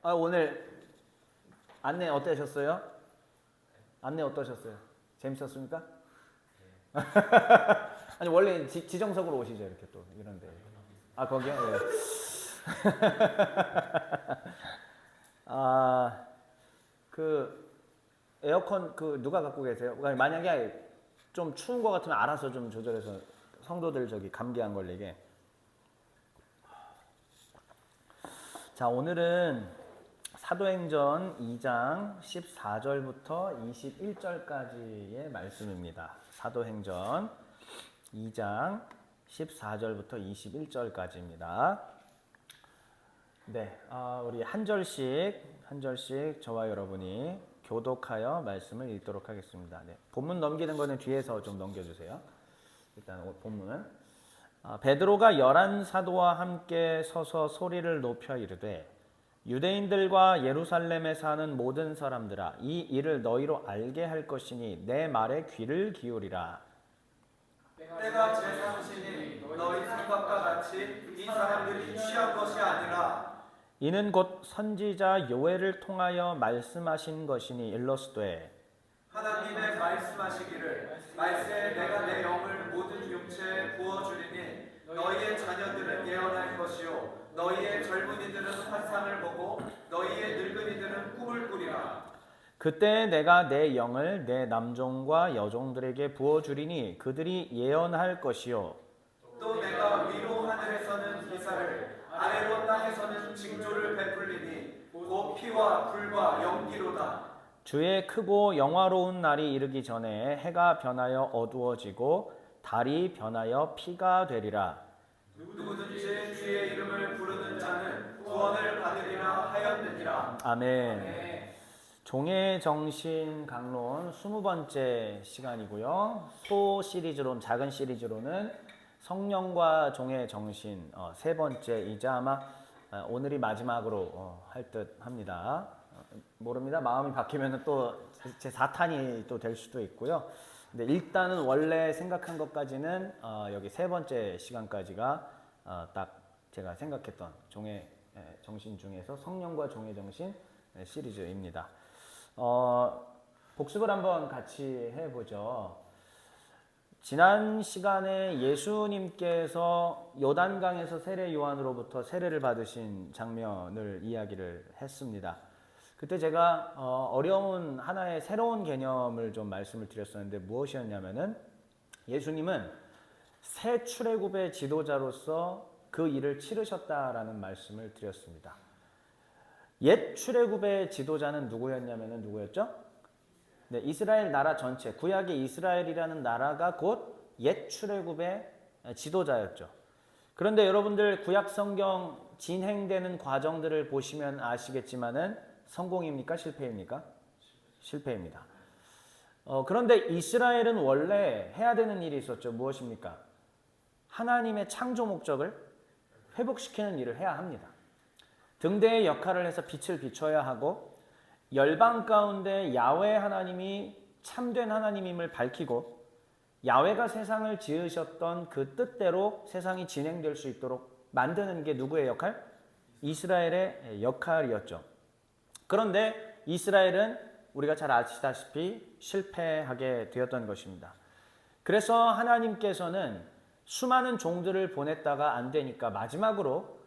오늘 안내 어떠셨어요? 안내 어떠셨어요? 재밌었습니까? 아니 원래 지정석으로 오시죠 이렇게 또 이런데. 거기요? 네. 그 에어컨 누가 갖고 계세요? 만약에 좀 추운 것 같으면 알아서 좀 조절해서 성도들 감기 안 걸리게. 자, 오늘은 사도행전 2장 14절부터 21절까지의 말씀입니다. 사도행전 2장 14절부터 21절까지입니다. 네, 우리 한 절씩 저와 여러분이 교독하여 말씀을 읽도록 하겠습니다. 네, 본문 넘기는 거는 뒤에서 좀 넘겨주세요. 일단 본문. 베드로가 11사도와 함께 서서 소리를 높여 이르되 유대인들과 예루살렘에 사는 모든 사람들아 이 일을 너희로 알게 할 것이니 내 말에 귀를 기울이라. 때가 제3시니 너희 생각과 같이 이 사람들이 취한 것이 아니라 이는 곧 선지자 요엘을 통하여 말씀하신 것이니 일러스되 하나님의 말씀하시기를 말세에 내가 내 영을 모든 육체에 부어주리니 너희의 자녀들은 예언할 것이요 너희의 젊은이들은 환상을 보고 너희의 늙은이들은 꿈을 꾸리라. 그때 내가 내 영을 내 남종과 여종들에게 부어주리니 그들이 예언할 것이요 또 내가 위로 하늘에서는 기사를 아래로 땅에서는 징조를 베풀리니 곧 피와 불과 연기로다. 주의 크고 영화로운 날이 이르기 전에 해가 변하여 어두워지고 달이 변하여 피가 되리라. 누구든지 주의 이름을 부르는 자는 구원을 받으리라 하였느니라. 아멘. 종의 정신 강론 20번째 시간이고요. 작은 시리즈로는 성령과 종의 정신 3번째이자 아마 오늘이 마지막으로 할 듯 합니다. 모릅니다. 마음이 바뀌면 또 제 4탄이 또 될 수도 있고요. 근데 일단은 원래 생각한 것까지는 여기 3번째 시간까지가 딱 제가 생각했던 종의 정신 중에서 성령과 종의 정신 시리즈입니다. 복습을 한번 같이 해보죠. 지난 시간에 예수님께서 요단강에서 세례 요한으로부터 세례를 받으신 장면을 이야기를 했습니다. 그때 제가 어려운 하나의 새로운 개념을 좀 말씀을 드렸었는데 무엇이었냐면은 예수님은 새 출애굽의 지도자로서 그 일을 치르셨다라는 말씀을 드렸습니다. 옛 출애굽의 지도자는 누구였냐면은 누구였죠? 네, 이스라엘 나라 전체, 구약의 이스라엘이라는 나라가 곧 옛 출애굽의 지도자였죠. 그런데 여러분들 구약 성경 진행되는 과정들을 보시면 아시겠지만은 성공입니까? 실패입니까? 실패입니다. 그런데 이스라엘은 원래 해야 되는 일이 있었죠. 무엇입니까? 하나님의 창조 목적을 회복시키는 일을 해야 합니다. 등대의 역할을 해서 빛을 비춰야 하고 열방 가운데 야훼 하나님이 참된 하나님임을 밝히고 야훼가 세상을 지으셨던 그 뜻대로 세상이 진행될 수 있도록 만드는 게 누구의 역할? 이스라엘의 역할이었죠. 그런데 이스라엘은 우리가 잘 아시다시피 실패하게 되었던 것입니다. 그래서 하나님께서는 수많은 종들을 보냈다가 안 되니까 마지막으로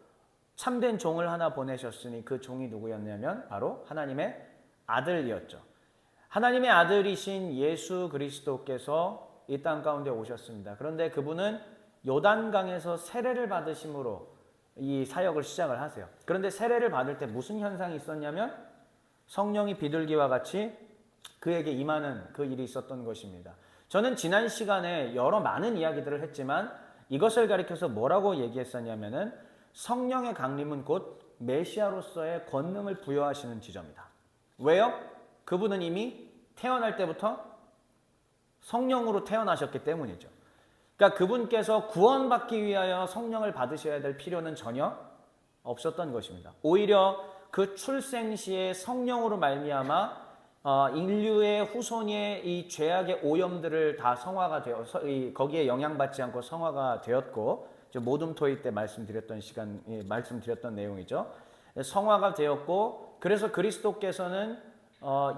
참된 종을 하나 보내셨으니 그 종이 누구였냐면 바로 하나님의 아들이었죠. 하나님의 아들이신 예수 그리스도께서 이 땅 가운데 오셨습니다. 그런데 그분은 요단강에서 세례를 받으심으로 이 사역을 시작을 하세요. 그런데 세례를 받을 때 무슨 현상이 있었냐면 성령이 비둘기와 같이 그에게 임하는 그 일이 있었던 것입니다. 저는 지난 시간에 많은 이야기들을 했지만 이것을 가리켜서 뭐라고 얘기했었냐면은 성령의 강림은 곧 메시아로서의 권능을 부여하시는 지점이다. 왜요? 그분은 이미 태어날 때부터 성령으로 태어나셨기 때문이죠. 그러니까 그분께서 구원받기 위하여 성령을 받으셔야 될 필요는 전혀 없었던 것입니다. 오히려 그 출생 시에 성령으로 말미암아 인류의 후손의 이 죄악의 오염들을 다 성화가 되어 거기에 영향받지 않고 성화가 되었고 모둠 토이 때 말씀드렸던 내용이죠. 성화가 되었고 그래서 그리스도께서는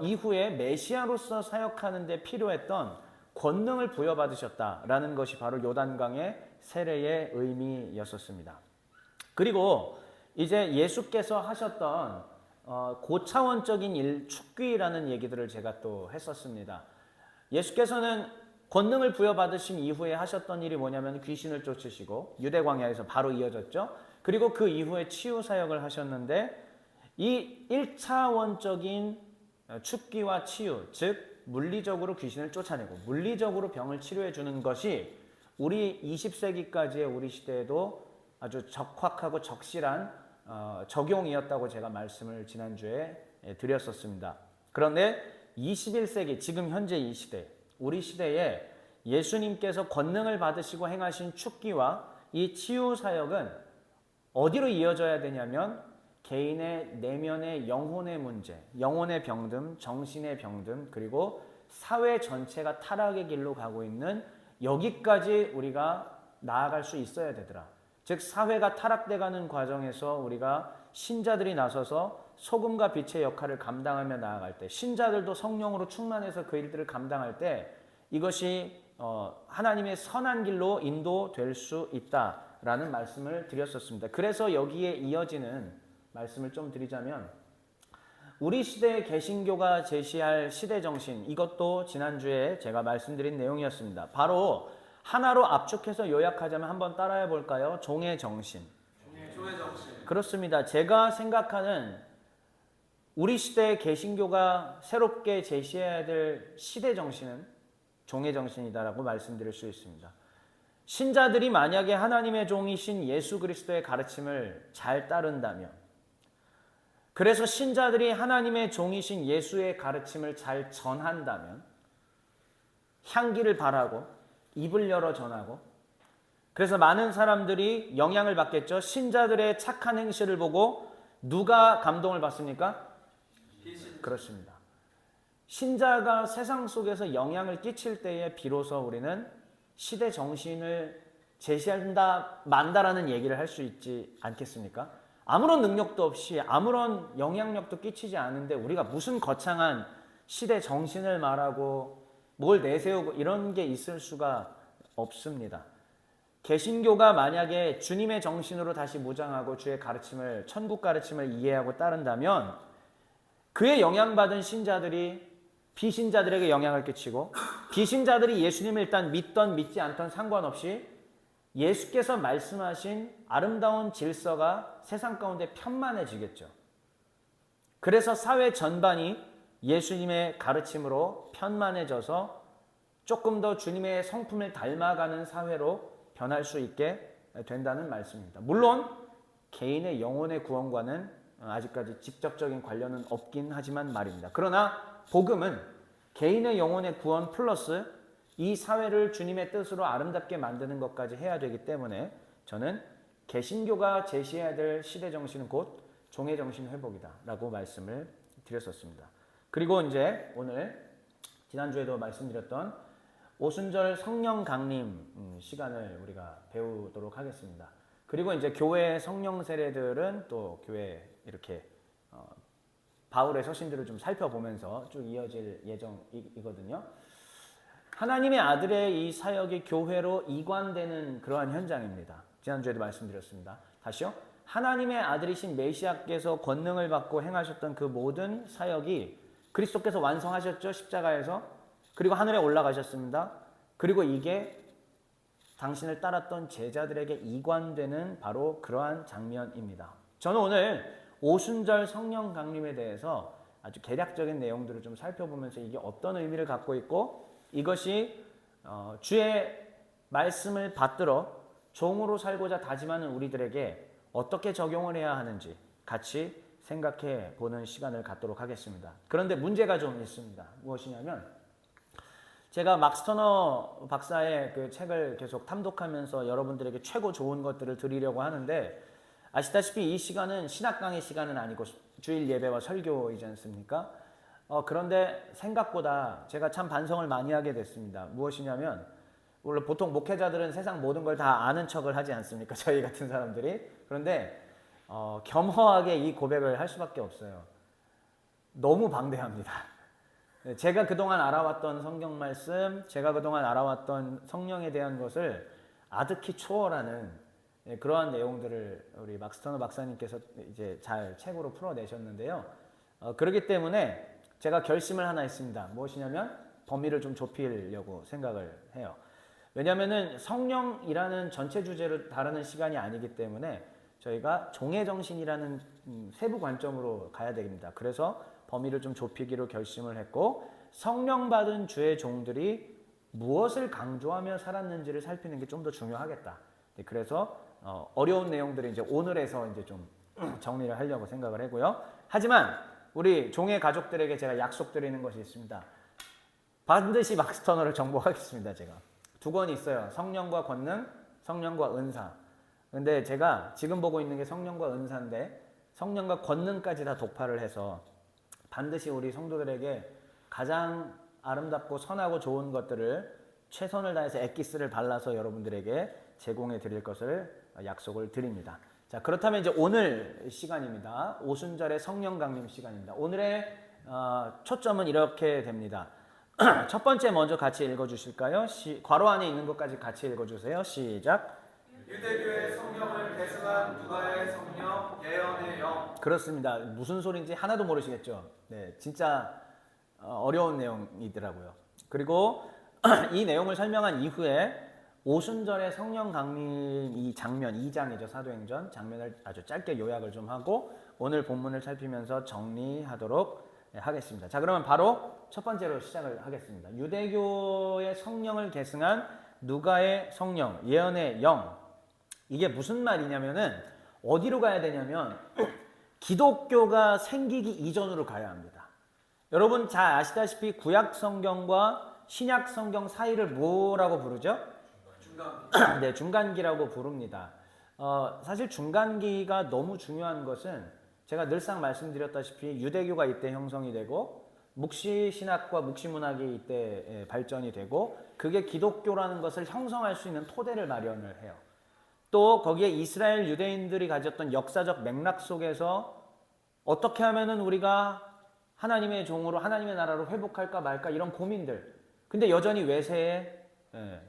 이후에 메시아로서 사역하는 데 필요했던 권능을 부여받으셨다라는 것이 바로 요단강의 세례의 의미였었습니다. 그리고 이제 예수께서 하셨던 고차원적인 일, 축귀라는 얘기들을 제가 또 했었습니다. 예수께서는 권능을 부여받으신 이후에 하셨던 일이 뭐냐면 귀신을 쫓으시고 유대 광야에서 바로 이어졌죠. 그리고 그 이후에 치유 사역을 하셨는데 이 1차원적인 축귀와 치유, 즉 물리적으로 귀신을 쫓아내고 물리적으로 병을 치료해 주는 것이 우리 20세기까지의 우리 시대에도 아주 적확하고 적실한 적용이었다고 제가 말씀을 지난주에 드렸었습니다. 그런데 21세기 지금 현재 이 시대, 우리 시대에 예수님께서 권능을 받으시고 행하신 축기와 이 치유 사역은 어디로 이어져야 되냐면 개인의 내면의 영혼의 문제, 영혼의 병듦, 정신의 병듦, 그리고 사회 전체가 타락의 길로 가고 있는 여기까지 우리가 나아갈 수 있어야 되더라. 즉 사회가 타락돼가는 과정에서 우리가 신자들이 나서서 소금과 빛의 역할을 감당하며 나아갈 때, 신자들도 성령으로 충만해서 그 일들을 감당할 때 이것이 하나님의 선한 길로 인도될 수 있다라는 말씀을 드렸었습니다. 그래서 여기에 이어지는 말씀을 좀 드리자면 우리 시대의 개신교가 제시할 시대 정신, 이것도 지난주에 제가 말씀드린 내용이었습니다. 바로 하나로 압축해서 요약하자면 한번 따라해 볼까요? 종의 정신. 종의 정신. 그렇습니다. 제가 생각하는 우리 시대의 개신교가 새롭게 제시해야 될 시대 정신은 종의 정신이다라고 말씀드릴 수 있습니다. 신자들이 만약에 하나님의 종이신 예수 그리스도의 가르침을 잘 따른다면, 그래서 신자들이 하나님의 종이신 예수의 가르침을 잘 전한다면, 향기를 바라고 입을 열어 전하고, 그래서 많은 사람들이 영향을 받겠죠. 신자들의 착한 행실을 보고 누가 감동을 받습니까? 그렇습니다. 신자가 세상 속에서 영향을 끼칠 때에 비로소 우리는 시대 정신을 제시한다 만다라는 얘기를 할 수 있지 않겠습니까? 아무런 능력도 없이 아무런 영향력도 끼치지 않은데 우리가 무슨 거창한 시대 정신을 말하고 뭘 내세우고 이런 게 있을 수가 없습니다. 개신교가 만약에 주님의 정신으로 다시 무장하고 주의 가르침을, 천국 가르침을 이해하고 따른다면 그에 영향받은 신자들이 비신자들에게 영향을 끼치고, 비신자들이 예수님을 일단 믿던 믿지 않던 상관없이 예수께서 말씀하신 아름다운 질서가 세상 가운데 편만해지겠죠. 그래서 사회 전반이 예수님의 가르침으로 편만해져서 조금 더 주님의 성품을 닮아가는 사회로 변할 수 있게 된다는 말씀입니다. 물론 개인의 영혼의 구원과는 아직까지 직접적인 관련은 없긴 하지만 말입니다. 그러나 복음은 개인의 영혼의 구원 플러스 이 사회를 주님의 뜻으로 아름답게 만드는 것까지 해야 되기 때문에 저는 개신교가 제시해야 될 시대 정신은 곧 종의 정신 회복이다 라고 말씀을 드렸었습니다. 그리고 이제 오늘 지난주에도 말씀드렸던 오순절 성령 강림 시간을 우리가 배우도록 하겠습니다. 그리고 이제 교회 성령 세례들은 또 교회 이렇게 바울의 서신들을 좀 살펴보면서 쭉 이어질 예정이거든요. 하나님의 아들의 이 사역이 교회로 이관되는 그러한 현장입니다. 지난주에도 말씀드렸습니다. 다시요. 하나님의 아들이신 메시아께서 권능을 받고 행하셨던 그 모든 사역이 그리스도께서 완성하셨죠. 십자가에서. 그리고 하늘에 올라가셨습니다. 그리고 이게 당신을 따랐던 제자들에게 이관되는 바로 그러한 장면입니다. 저는 오늘 오순절 성령 강림에 대해서 아주 개략적인 내용들을 좀 살펴보면서 이게 어떤 의미를 갖고 있고 이것이 주의 말씀을 받들어 종으로 살고자 다짐하는 우리들에게 어떻게 적용을 해야 하는지 같이 생각해 보는 시간을 갖도록 하겠습니다. 그런데 문제가 좀 있습니다. 무엇이냐면 제가 막스 터너 박사의 그 책을 계속 탐독하면서 여러분들에게 최고 좋은 것들을 드리려고 하는데 아시다시피 이 시간은 신학 강의 시간은 아니고 주일 예배와 설교이지 않습니까? 그런데 생각보다 제가 참 반성을 많이 하게 됐습니다. 무엇이냐면 원래 보통 목회자들은 세상 모든 걸 다 아는 척을 하지 않습니까? 저희 같은 사람들이. 그런데 겸허하게 이 고백을 할 수밖에 없어요. 너무 방대합니다. 제가 그동안 알아왔던 성경 말씀, 제가 그동안 알아왔던 성령에 대한 것을 아득히 초월하는 그러한 내용들을 우리 막스터너 박사님께서 이제 잘 책으로 풀어내셨는데요. 그렇기 때문에 제가 결심을 하나 했습니다. 무엇이냐면 범위를 좀 좁히려고 생각을 해요. 왜냐하면은 성령이라는 전체 주제를 다루는 시간이 아니기 때문에 저희가 종의 정신이라는 세부 관점으로 가야 됩니다. 그래서 범위를 좀 좁히기로 결심을 했고, 성령 받은 주의 종들이 무엇을 강조하며 살았는지를 살피는 게 좀 더 중요하겠다. 그래서 어려운 내용들을 이제 오늘에서 이제 좀 정리를 하려고 생각을 하고요. 하지만 우리 종의 가족들에게 제가 약속드리는 것이 있습니다. 반드시 막스터너를 정복하겠습니다. 제가 2권이 있어요. 성령과 권능, 성령과 은사. 근데 제가 지금 보고 있는 게 성령과 은사인데 성령과 권능까지 다 독파를 해서 반드시 우리 성도들에게 가장 아름답고 선하고 좋은 것들을 최선을 다해서 엑기스를 발라서 여러분들에게 제공해 드릴 것을 약속을 드립니다. 자, 그렇다면 이제 오늘 시간입니다. 오순절의 성령 강림 시간입니다. 오늘의 초점은 이렇게 됩니다. 첫 번째 먼저 같이 읽어주실까요? 괄호 안에 있는 것까지 같이 읽어주세요. 시작. 유대교의 성령을 계승한 누가의 성령, 예언의 영. 그렇습니다. 무슨 소리인지 하나도 모르시겠죠? 네, 진짜 어려운 내용이더라고요. 그리고 이 내용을 설명한 이후에 오순절의 성령 강림 이 장면, 2장이죠. 사도행전 장면을 아주 짧게 요약을 좀 하고 오늘 본문을 살피면서 정리하도록 하겠습니다. 자, 그러면 바로 첫 번째로 시작을 하겠습니다. 유대교의 성령을 계승한 누가의 성령, 예언의 영. 이게 무슨 말이냐면은 어디로 가야 되냐면 기독교가 생기기 이전으로 가야 합니다. 여러분 잘 아시다시피 구약 성경과 신약 성경 사이를 뭐라고 부르죠? 중간기. 네, 중간기라고 부릅니다. 사실 중간기가 너무 중요한 것은 제가 늘상 말씀드렸다시피 유대교가 이때 형성이 되고 묵시 신학과 묵시 문학이 이때 발전이 되고 그게 기독교라는 것을 형성할 수 있는 토대를 마련을 해요. 또 거기에 이스라엘 유대인들이 가졌던 역사적 맥락 속에서 어떻게 하면은 우리가 하나님의 종으로 하나님의 나라로 회복할까 말까 이런 고민들. 근데 여전히 외세의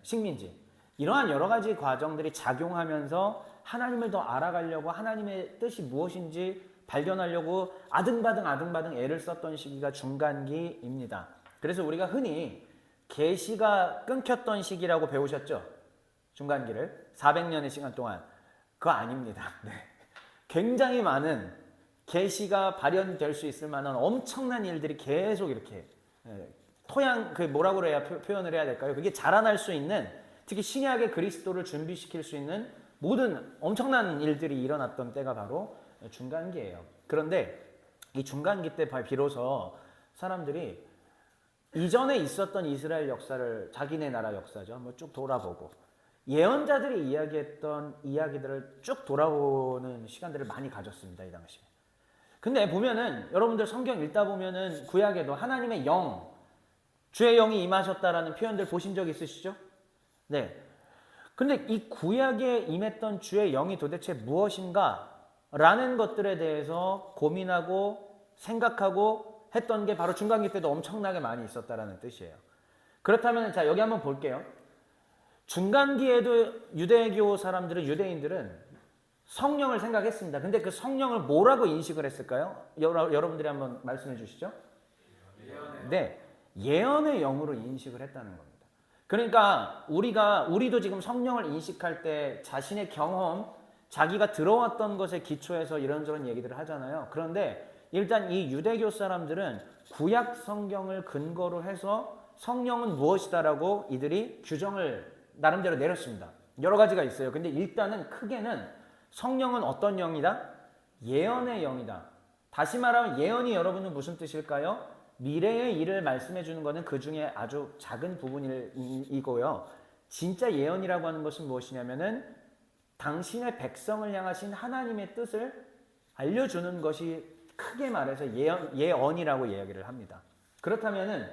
식민지. 이러한 여러 가지 과정들이 작용하면서 하나님을 더 알아가려고 하나님의 뜻이 무엇인지 발견하려고 아등바등 애를 썼던 시기가 중간기입니다. 그래서 우리가 흔히 계시가 끊겼던 시기라고 배우셨죠? 중간기를 400년의 시간 동안. 그거 아닙니다. 네. 굉장히 많은 계시가 발현될 수 있을 만한 엄청난 일들이 계속 이렇게 토양 그 뭐라고 해야 표현을 해야 될까요? 그게 자라날 수 있는 특히 신약의 그리스도를 준비시킬 수 있는 모든 엄청난 일들이 일어났던 때가 바로 중간기예요. 그런데 이 중간기 때 비로소 사람들이 이전에 있었던 이스라엘 역사를 자기네 나라 역사죠. 한번 쭉 돌아보고 예언자들이 이야기했던 이야기들을 쭉 돌아보는 시간들을 많이 가졌습니다. 이 당시에. 근데 보면은 여러분들 성경 읽다 보면은 구약에도 하나님의 영, 주의 영이 임하셨다라는 표현들 보신 적 있으시죠? 네. 근데 이 구약에 임했던 주의 영이 도대체 무엇인가? 라는 것들에 대해서 고민하고 생각하고 했던 게 바로 중간기 때도 엄청나게 많이 있었다라는 뜻이에요. 그렇다면 자, 여기 한번 볼게요. 중간기에도 유대교 사람들은 유대인들은 성령을 생각했습니다. 근데 그 성령을 뭐라고 인식을 했을까요? 여러분들이 한번 말씀해 주시죠. 네, 예언의 영으로 인식을 했다는 겁니다. 그러니까 우리도 지금 성령을 인식할 때 자신의 경험, 자기가 들어왔던 것에 기초해서 이런저런 얘기들을 하잖아요. 그런데 일단 이 유대교 사람들은 구약 성경을 근거로 해서 성령은 무엇이다라고 이들이 규정을 나름대로 내렸습니다. 여러 가지가 있어요. 근데 일단은 크게는 성령은 어떤 영이다? 예언의 영이다. 다시 말하면 예언이 여러분은 무슨 뜻일까요? 미래의 일을 말씀해 주는 것은 그 중에 아주 작은 부분이고요. 진짜 예언이라고 하는 것은 무엇이냐면은 당신의 백성을 향하신 하나님의 뜻을 알려주는 것이 크게 말해서 예언이라고 이야기를 합니다. 그렇다면은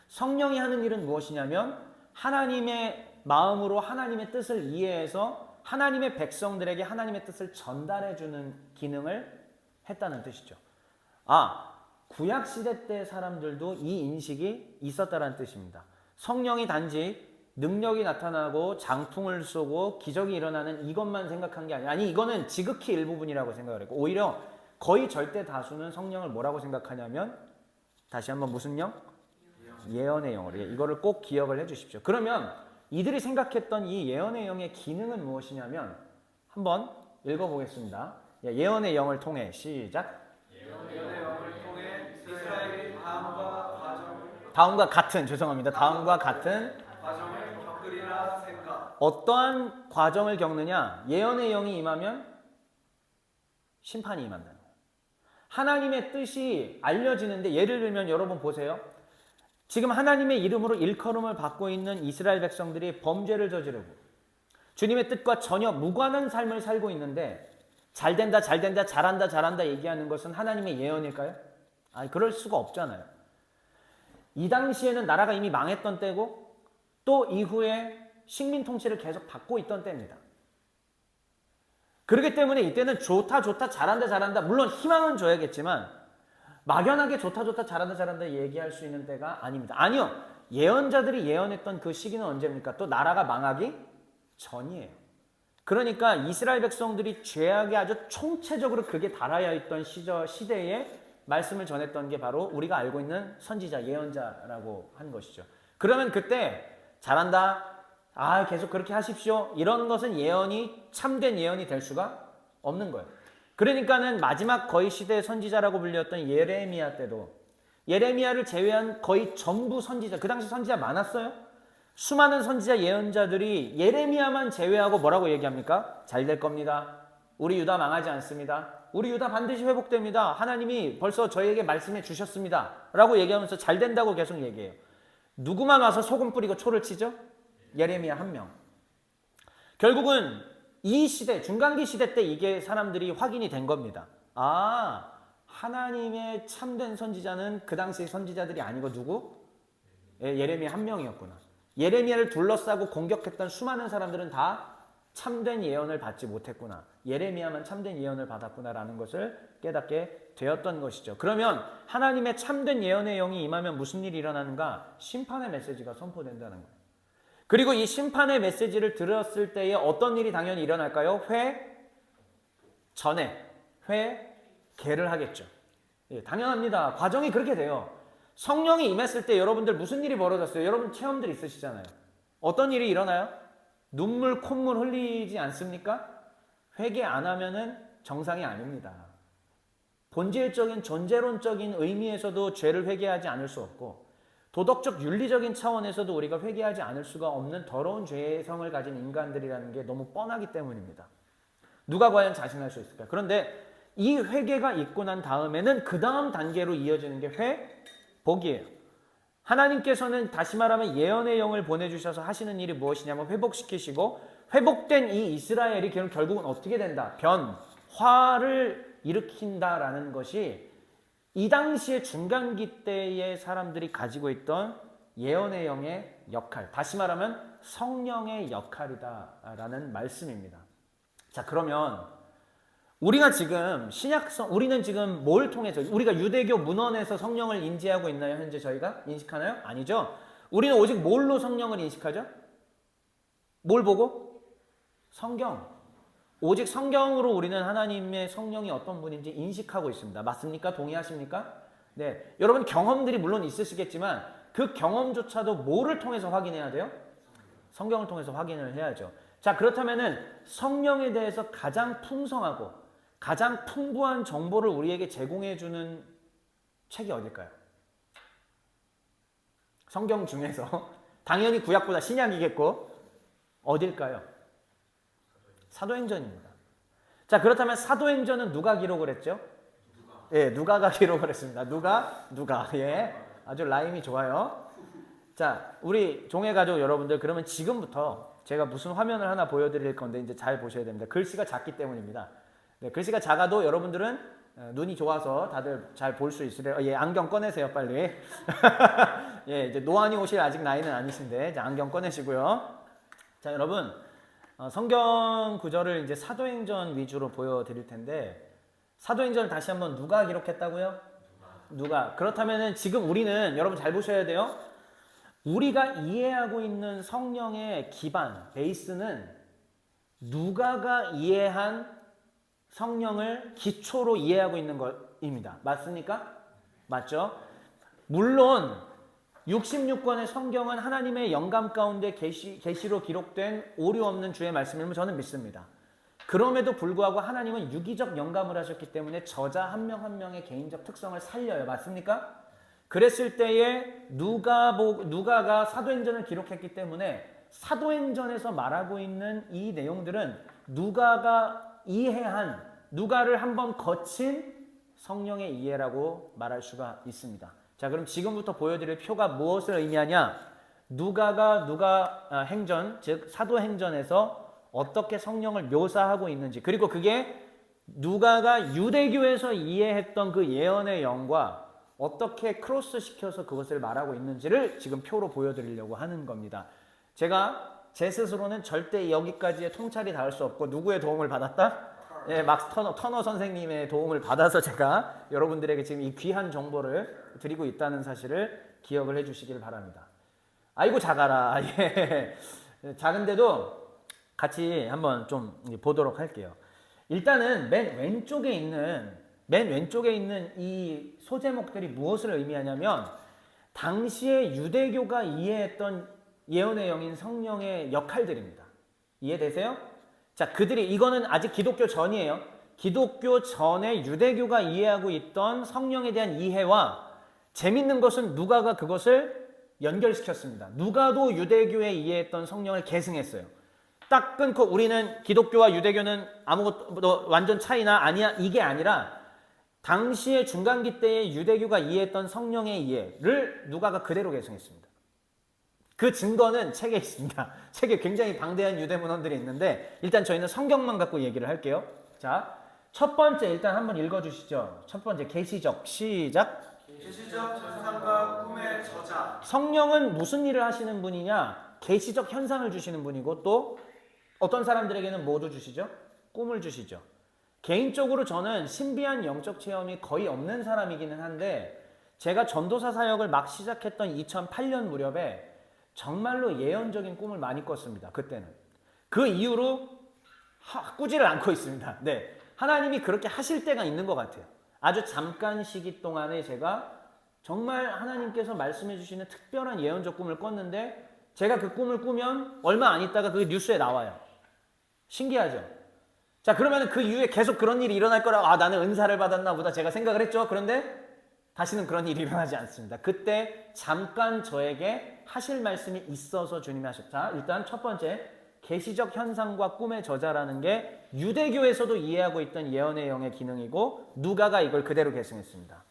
성령이 하는 일은 무엇이냐면 하나님의 마음으로 하나님의 뜻을 이해해서 하나님의 백성들에게 하나님의 뜻을 전달해주는 기능을 했다는 뜻이죠. 구약 시대 때 사람들도 이 인식이 있었다는 뜻입니다. 성령이 단지 능력이 나타나고 장풍을 쏘고 기적이 일어나는 이것만 생각한 게 아니라, 아니 이거는 지극히 일부분이라고 생각을 했고, 오히려 거의 절대 다수는 성령을 뭐라고 생각하냐면, 다시 한번 무슨 영? 예언의 영으로. 이거를 꼭 기억을 해 주십시오. 그러면 이들이 생각했던 이 예언의 영의 기능은 무엇이냐면, 한번 읽어보겠습니다. 예언의 영을 통해, 시작. 예언의 영을 통해 이스라엘이 다음과 같은, 죄송합니다. 다음과 같은 과정을 겪으리라 생각. 어떠한 과정을 겪느냐? 예언의 영이 임하면 심판이 임한다는 거예요. 하나님의 뜻이 알려지는데, 예를 들면 여러분 보세요. 지금 하나님의 이름으로 일컬음을 받고 있는 이스라엘 백성들이 범죄를 저지르고 주님의 뜻과 전혀 무관한 삶을 살고 있는데, 잘된다, 잘된다, 잘한다, 잘한다 얘기하는 것은 하나님의 예언일까요? 아니, 그럴 수가 없잖아요. 이 당시에는 나라가 이미 망했던 때고, 또 이후에 식민 통치를 계속 받고 있던 때입니다. 그렇기 때문에 이때는 좋다, 좋다, 잘한다, 잘한다, 물론 희망은 줘야겠지만 막연하게 좋다, 좋다, 잘한다, 잘한다 얘기할 수 있는 때가 아닙니다. 아니요, 예언자들이 예언했던 그 시기는 언제입니까? 또 나라가 망하기 전이에요. 그러니까 이스라엘 백성들이 죄악에 아주 총체적으로 극에 달하여 있던 시대에 말씀을 전했던 게 바로 우리가 알고 있는 선지자, 예언자라고 한 것이죠. 그러면 그때 잘한다, 계속 그렇게 하십시오, 이런 것은 예언이, 참된 예언이 될 수가 없는 거예요. 그러니까는 마지막 거의 시대의 선지자라고 불렸던 예레미야 때도, 예레미야를 제외한 거의 전부 선지자, 그 당시 선지자 많았어요? 수많은 선지자 예언자들이 예레미야만 제외하고 뭐라고 얘기합니까? 잘 될 겁니다. 우리 유다 망하지 않습니다. 우리 유다 반드시 회복됩니다. 하나님이 벌써 저희에게 말씀해 주셨습니다. 라고 얘기하면서 잘 된다고 계속 얘기해요. 누구만 와서 소금 뿌리고 초를 치죠? 예레미야 한 명. 결국은 이 시대, 중간기 시대 때 이게 사람들이 확인이 된 겁니다. 하나님의 참된 선지자는 그 당시 선지자들이 아니고 누구? 예레미야 한 명이었구나. 예레미야를 둘러싸고 공격했던 수많은 사람들은 다 참된 예언을 받지 못했구나. 예레미야만 참된 예언을 받았구나라는 것을 깨닫게 되었던 것이죠. 그러면 하나님의 참된 예언의 영이 임하면 무슨 일이 일어나는가? 심판의 메시지가 선포된다는 거예요. 그리고 이 심판의 메시지를 들었을 때에 어떤 일이 당연히 일어날까요? 회개를 하겠죠. 당연합니다. 과정이 그렇게 돼요. 성령이 임했을 때 여러분들 무슨 일이 벌어졌어요? 여러분 체험들 있으시잖아요. 어떤 일이 일어나요? 눈물, 콧물 흘리지 않습니까? 회개 안 하면은 정상이 아닙니다. 본질적인 존재론적인 의미에서도 죄를 회개하지 않을 수 없고, 도덕적 윤리적인 차원에서도 우리가 회개하지 않을 수가 없는 더러운 죄성을 가진 인간들이라는 게 너무 뻔하기 때문입니다. 누가 과연 자신할 수 있을까요? 그런데 이 회개가 있고 난 다음에는 그 다음 단계로 이어지는 게 회복이에요. 하나님께서는 다시 말하면 예언의 영을 보내주셔서 하시는 일이 무엇이냐면 회복시키시고, 회복된 이 이스라엘이 결국은 어떻게 된다? 변화를 일으킨다라는 것이 이 당시의 중간기 때의 사람들이 가지고 있던 예언의 영의 역할, 다시 말하면 성령의 역할이다라는 말씀입니다. 자, 그러면 우리가 지금 우리는 지금 뭘 통해서, 우리가 유대교 문헌에서 성령을 인지하고 있나요? 현재 저희가 인식하나요? 아니죠. 우리는 오직 뭘로 성령을 인식하죠? 뭘 보고? 성경. 오직 성경으로 우리는 하나님의 성령이 어떤 분인지 인식하고 있습니다. 맞습니까? 동의하십니까? 네. 여러분 경험들이 물론 있으시겠지만 그 경험조차도 뭐를 통해서 확인해야 돼요? 성경을 통해서 확인을 해야죠. 자, 그렇다면은 성령에 대해서 가장 풍성하고 가장 풍부한 정보를 우리에게 제공해주는 책이 어딜까요? 성경 중에서 당연히 구약보다 신약이겠고 어딜까요? 사도행전입니다. 자, 그렇다면 사도행전은 누가 기록을 했죠? 누가가 기록을 했습니다. 누가. 예, 아주 라임이 좋아요. 자, 우리 종의 가족 여러분들, 그러면 지금부터 제가 무슨 화면을 하나 보여드릴 건데 이제 잘 보셔야 됩니다. 글씨가 작기 때문입니다. 네, 글씨가 작아도 여러분들은 눈이 좋아서 다들 잘 볼 수 있으래요. 안경 꺼내세요, 빨리. 이제 노안이 오실 아직 나이는 아니신데 이제 안경 꺼내시고요. 자, 여러분, 성경 구절을 이제 사도행전 위주로 보여드릴 텐데, 사도행전을 다시 한번 누가 기록했다고요? 누가. 그렇다면은 지금 우리는 여러분 잘 보셔야 돼요. 우리가 이해하고 있는 성령의 기반, 베이스는 누가가 이해한 성령을 기초로 이해하고 있는 것입니다. 맞습니까? 맞죠? 물론 66권의 성경은 하나님의 영감 가운데 계시로 기록된 오류 없는 주의 말씀임을 저는 믿습니다. 그럼에도 불구하고 하나님은 유기적 영감을 하셨기 때문에 저자 한 명 한 명의 개인적 특성을 살려요. 맞습니까? 그랬을 때에 누가가 사도행전을 기록했기 때문에 사도행전에서 말하고 있는 이 내용들은 누가가 이해한, 누가를 한번 거친 성령의 이해라고 말할 수가 있습니다. 자, 그럼 지금부터 보여드릴 표가 무엇을 의미하냐? 누가 행전, 즉 사도행전에서 어떻게 성령을 묘사하고 있는지, 그리고 그게 누가가 유대교에서 이해했던 그 예언의 영과 어떻게 크로스 시켜서 그것을 말하고 있는지를 지금 표로 보여드리려고 하는 겁니다. 제가 제 스스로는 절대 여기까지의 통찰이 닿을 수 없고 누구의 도움을 받았다? 예, 막스 터너 선생님의 도움을 받아서 제가 여러분들에게 지금 이 귀한 정보를 드리고 있다는 사실을 기억을 해주시길 바랍니다. 아이고 작아라. 예. 작은데도 같이 한번 좀 보도록 할게요. 일단은 맨 왼쪽에 있는 이 소제목들이 무엇을 의미하냐면 당시에 유대교가 이해했던 예언의 영인 성령의 역할들입니다. 이해되세요? 자, 이거는 아직 기독교 전이에요. 기독교 전에 유대교가 이해하고 있던 성령에 대한 이해와 재밌는 것은 누가가 그것을 연결시켰습니다. 누가도 유대교에 이해했던 성령을 계승했어요. 딱 끊고 우리는 기독교와 유대교는 아무것도 완전 차이나 아니야 이게 아니라 당시의 중간기 때의 유대교가 이해했던 성령의 이해를 누가가 그대로 계승했습니다. 그 증거는 책에 있습니다. 책에 굉장히 방대한 유대문헌들이 있는데 일단 저희는 성경만 갖고 얘기를 할게요. 자, 첫 번째 일단 한번 읽어주시죠. 첫 번째 계시적 시작. 계시적 현상과 꿈의 저자. 성령은 무슨 일을 하시는 분이냐? 계시적 현상을 주시는 분이고 또 어떤 사람들에게는 뭐도 주시죠? 꿈을 주시죠. 개인적으로 저는 신비한 영적 체험이 거의 없는 사람이기는 한데 제가 전도사 사역을 막 시작했던 2008년 무렵에 정말로 예언적인 꿈을 많이 꿨습니다. 그때는. 그 이후로 꾸지를 않고 있습니다. 네, 하나님이 그렇게 하실 때가 있는 것 같아요. 아주 잠깐 시기 동안에 제가 정말 하나님께서 말씀해 주시는 특별한 예언적 꿈을 꿨는데 제가 그 꿈을 꾸면 얼마 안 있다가 그게 뉴스에 나와요. 신기하죠? 자, 그러면 그 이후에 계속 그런 일이 일어날 거라고 나는 은사를 받았나 보다 제가 생각을 했죠. 그런데 다시는 그런 일이 일어나지 않습니다. 그때 잠깐 저에게 하실 말씀이 있어서 주님이 하셨다. 일단 첫 번째, 계시적 현상과 꿈의 저자라는 게 유대교에서도 이해하고 있던 예언의 영의 기능이고 누가가 이걸 그대로 계승했습니다.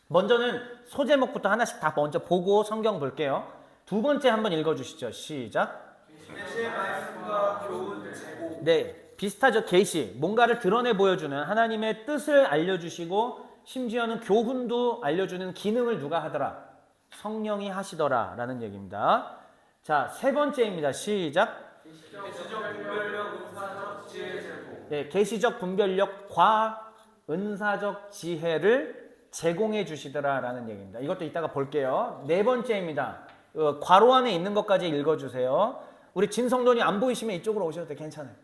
먼저는 소제목부터 하나씩 다 먼저 보고 성경 볼게요. 두 번째 한번 읽어주시죠. 시작. 계시의 말씀과 교훈 제공. 네, 비슷하죠. 계시, 뭔가를 드러내 보여주는 하나님의 뜻을 알려주시고 심지어는 교훈도 알려주는 기능을 누가 하더라? 성령이 하시더라 라는 얘기입니다. 자, 세 번째입니다. 시작. 계시적 분별력 은사적 지혜 제공. 네, 계시적 분별력과 은사적 지혜를 제공해 주시더라 라는 얘기입니다. 이것도 이따가 볼게요. 네 번째입니다. 괄호 안에 있는 것까지 읽어주세요. 우리 진성돈이 안 보이시면 이쪽으로 오셔도 돼. 괜찮아요.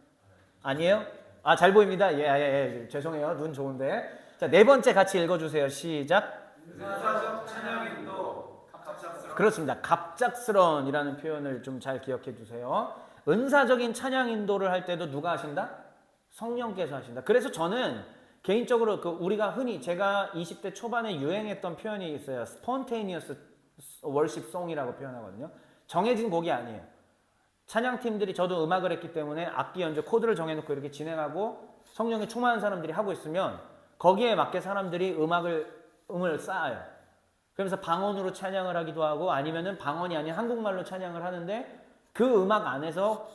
아니에요? 잘 보입니다. 예, 죄송해요. 눈 좋은데. 자, 네 번째 같이 읽어주세요. 시작. 은사적 찬양인도 갑작스러운. 그렇습니다. 갑작스러운이라는 표현을 좀 잘 기억해 두세요. 은사적인 찬양 인도를 할 때도 누가 하신다? 성령께서 하신다. 그래서 저는 개인적으로 우리가 흔히 제가 20대 초반에 유행했던 표현이 있어요. spontaneous worship song이라고 표현하거든요. 정해진 곡이 아니에요. 찬양팀들이 저도 음악을 했기 때문에 악기 연주 코드를 정해놓고 이렇게 진행하고 성령에 충만한 사람들이 하고 있으면 거기에 맞게 사람들이 음을 쌓아요. 그러면서 방언으로 찬양을 하기도 하고 아니면은 방언이 아닌 한국말로 찬양을 하는데 그 음악 안에서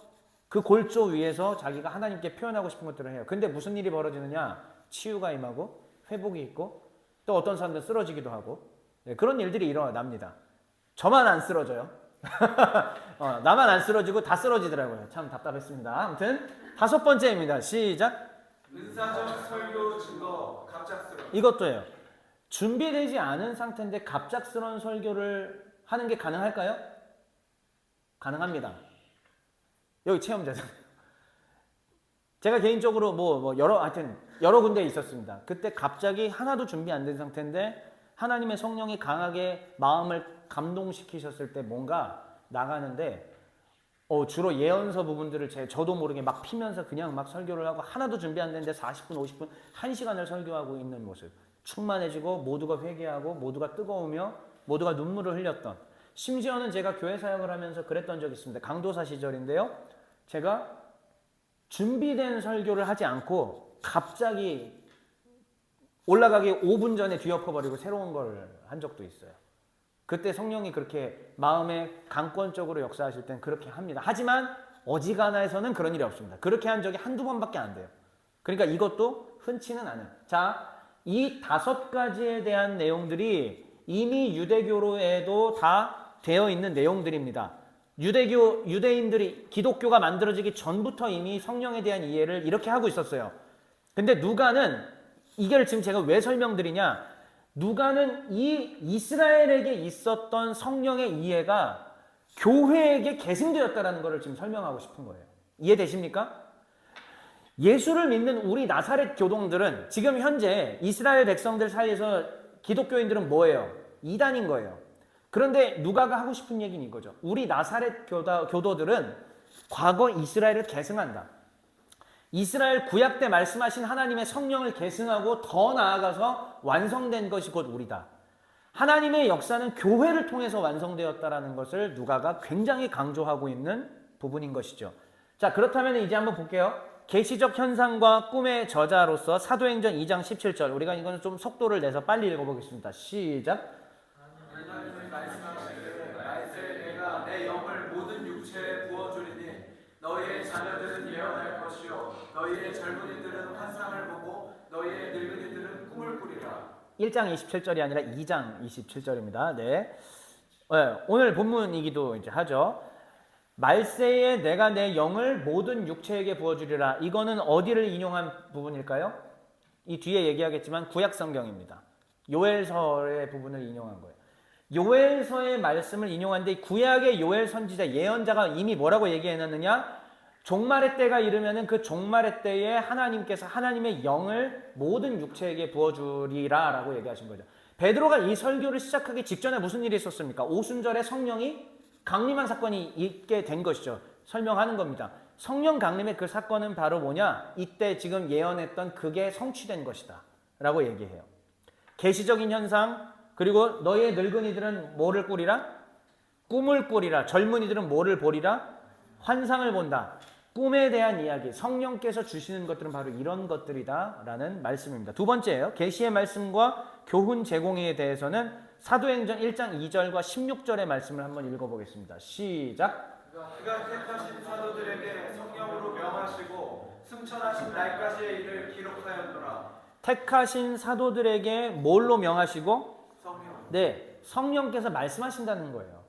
그 골조 위에서 자기가 하나님께 표현하고 싶은 것들을 해요. 근데 무슨 일이 벌어지느냐? 치유가 임하고 회복이 있고 또 어떤 사람들은 쓰러지기도 하고 그런 일들이 일어납니다. 저만 안 쓰러져요. 나만 안 쓰러지고 다 쓰러지더라고요. 참 답답했습니다. 아무튼 다섯 번째입니다. 시작. 은사적 설교 증거 갑작스러운. 이것도예요. 준비되지 않은 상태인데 갑작스러운 설교를 하는 게 가능할까요? 가능합니다. 여기 체험자잖아요. 제가 개인적으로 하여튼 여러 군데에 있었습니다. 그때 갑자기 하나도 준비 안 된 상태인데 하나님의 성령이 강하게 마음을 감동시키셨을 때 뭔가 나가는데 주로 예언서 부분들을 저도 모르게 막 피면서 그냥 막 설교를 하고 하나도 준비 안 됐는데 40분, 50분, 1시간을 설교하고 있는 모습. 충만해지고 모두가 회개하고 모두가 뜨거우며 모두가 눈물을 흘렸던, 심지어는 제가 교회 사역을 하면서 그랬던 적이 있습니다. 강도사 시절인데요. 제가 준비된 설교를 하지 않고 갑자기 올라가기 5분 전에 뒤엎어버리고 새로운 걸 한 적도 있어요. 그때 성령이 그렇게 마음에 강권적으로 역사하실 땐 그렇게 합니다. 하지만 어지간해서는 그런 일이 없습니다. 그렇게 한 적이 한두 번밖에 안 돼요. 그러니까 이것도 흔치는 않은. 자, 이 5가지에 대한 내용들이 이미 유대교로에도 다 되어 있는 내용들입니다. 유대인들이 기독교가 만들어지기 전부터 이미 성령에 대한 이해를 이렇게 하고 있었어요. 근데 누가는 이걸 지금 제가 왜 설명드리냐? 누가는 이 이스라엘에게 있었던 성령의 이해가 교회에게 계승되었다는 것을 지금 설명하고 싶은 거예요. 이해되십니까? 예수를 믿는 우리 나사렛 교동들은 지금 현재 이스라엘 백성들 사이에서 기독교인들은 뭐예요? 이단인 거예요. 그런데 누가가 하고 싶은 얘기는 이거죠. 우리 나사렛 교도들은 과거 이스라엘을 계승한다. 이스라엘 구약 때 말씀하신 하나님의 성령을 계승하고 더 나아가서 완성된 것이 곧 우리다. 하나님의 역사는 교회를 통해서 완성되었다라는 것을 누가가 굉장히 강조하고 있는 부분인 것이죠. 자, 그렇다면 이제 한번 볼게요. 계시적 현상과 꿈의 저자로서 사도행전 2장 17절. 우리가 이거는 좀 속도를 내서 빨리 읽어보겠습니다. 시작. 하나님의 말씀하시기를 말세 내가 내 영을 모든 육체에 부어주리니 너희의 자녀들은 예언할 것이요 너희의 젊은이들은 환상을 보고 너희의 늙은이들은 꿈을 꾸리라. 1장 27절이 아니라 2장 27절입니다. 네. 오늘 본문이기도 이제 하죠. 말세에 내가 내 영을 모든 육체에게 부어주리라. 이거는 어디를 인용한 부분일까요? 이 뒤에 얘기하겠지만 구약 성경입니다. 요엘서의 부분을 인용한 거예요. 요엘서의 말씀을 인용하는데 구약의 요엘 선지자 예언자가 이미 뭐라고 얘기해놨느냐? 종말의 때가 이르면은 그 종말의 때에 하나님께서 하나님의 영을 모든 육체에게 부어주리라 라고 얘기하신 거죠. 베드로가 이 설교를 시작하기 직전에 무슨 일이 있었습니까? 오순절에 성령이 강림한 사건이 있게 된 것이죠. 설명하는 겁니다. 성령 강림의 그 사건은 바로 뭐냐? 이때 지금 예언했던 그게 성취된 것이다 라고 얘기해요. 계시적인 현상, 그리고 너희의 늙은이들은 뭐를 꾸리라? 꿈을 꾸리라. 젊은이들은 뭐를 보리라? 환상을 본다. 꿈에 대한 이야기, 성령께서 주시는 것들은 바로 이런 것들이다 라는 말씀입니다. 두 번째예요. 계시의 말씀과 교훈 제공에 대해서는 사도행전 1장 2절과 16절의 말씀을 한번 읽어보겠습니다. 시작. 그가 택하신 사도들에게 성령으로 명하시고 승천하신 날까지의 일을 기록하였노라. 택하신 사도들에게 뭘로 명하시고? 성령. 네, 성령께서 말씀하신다는 거예요.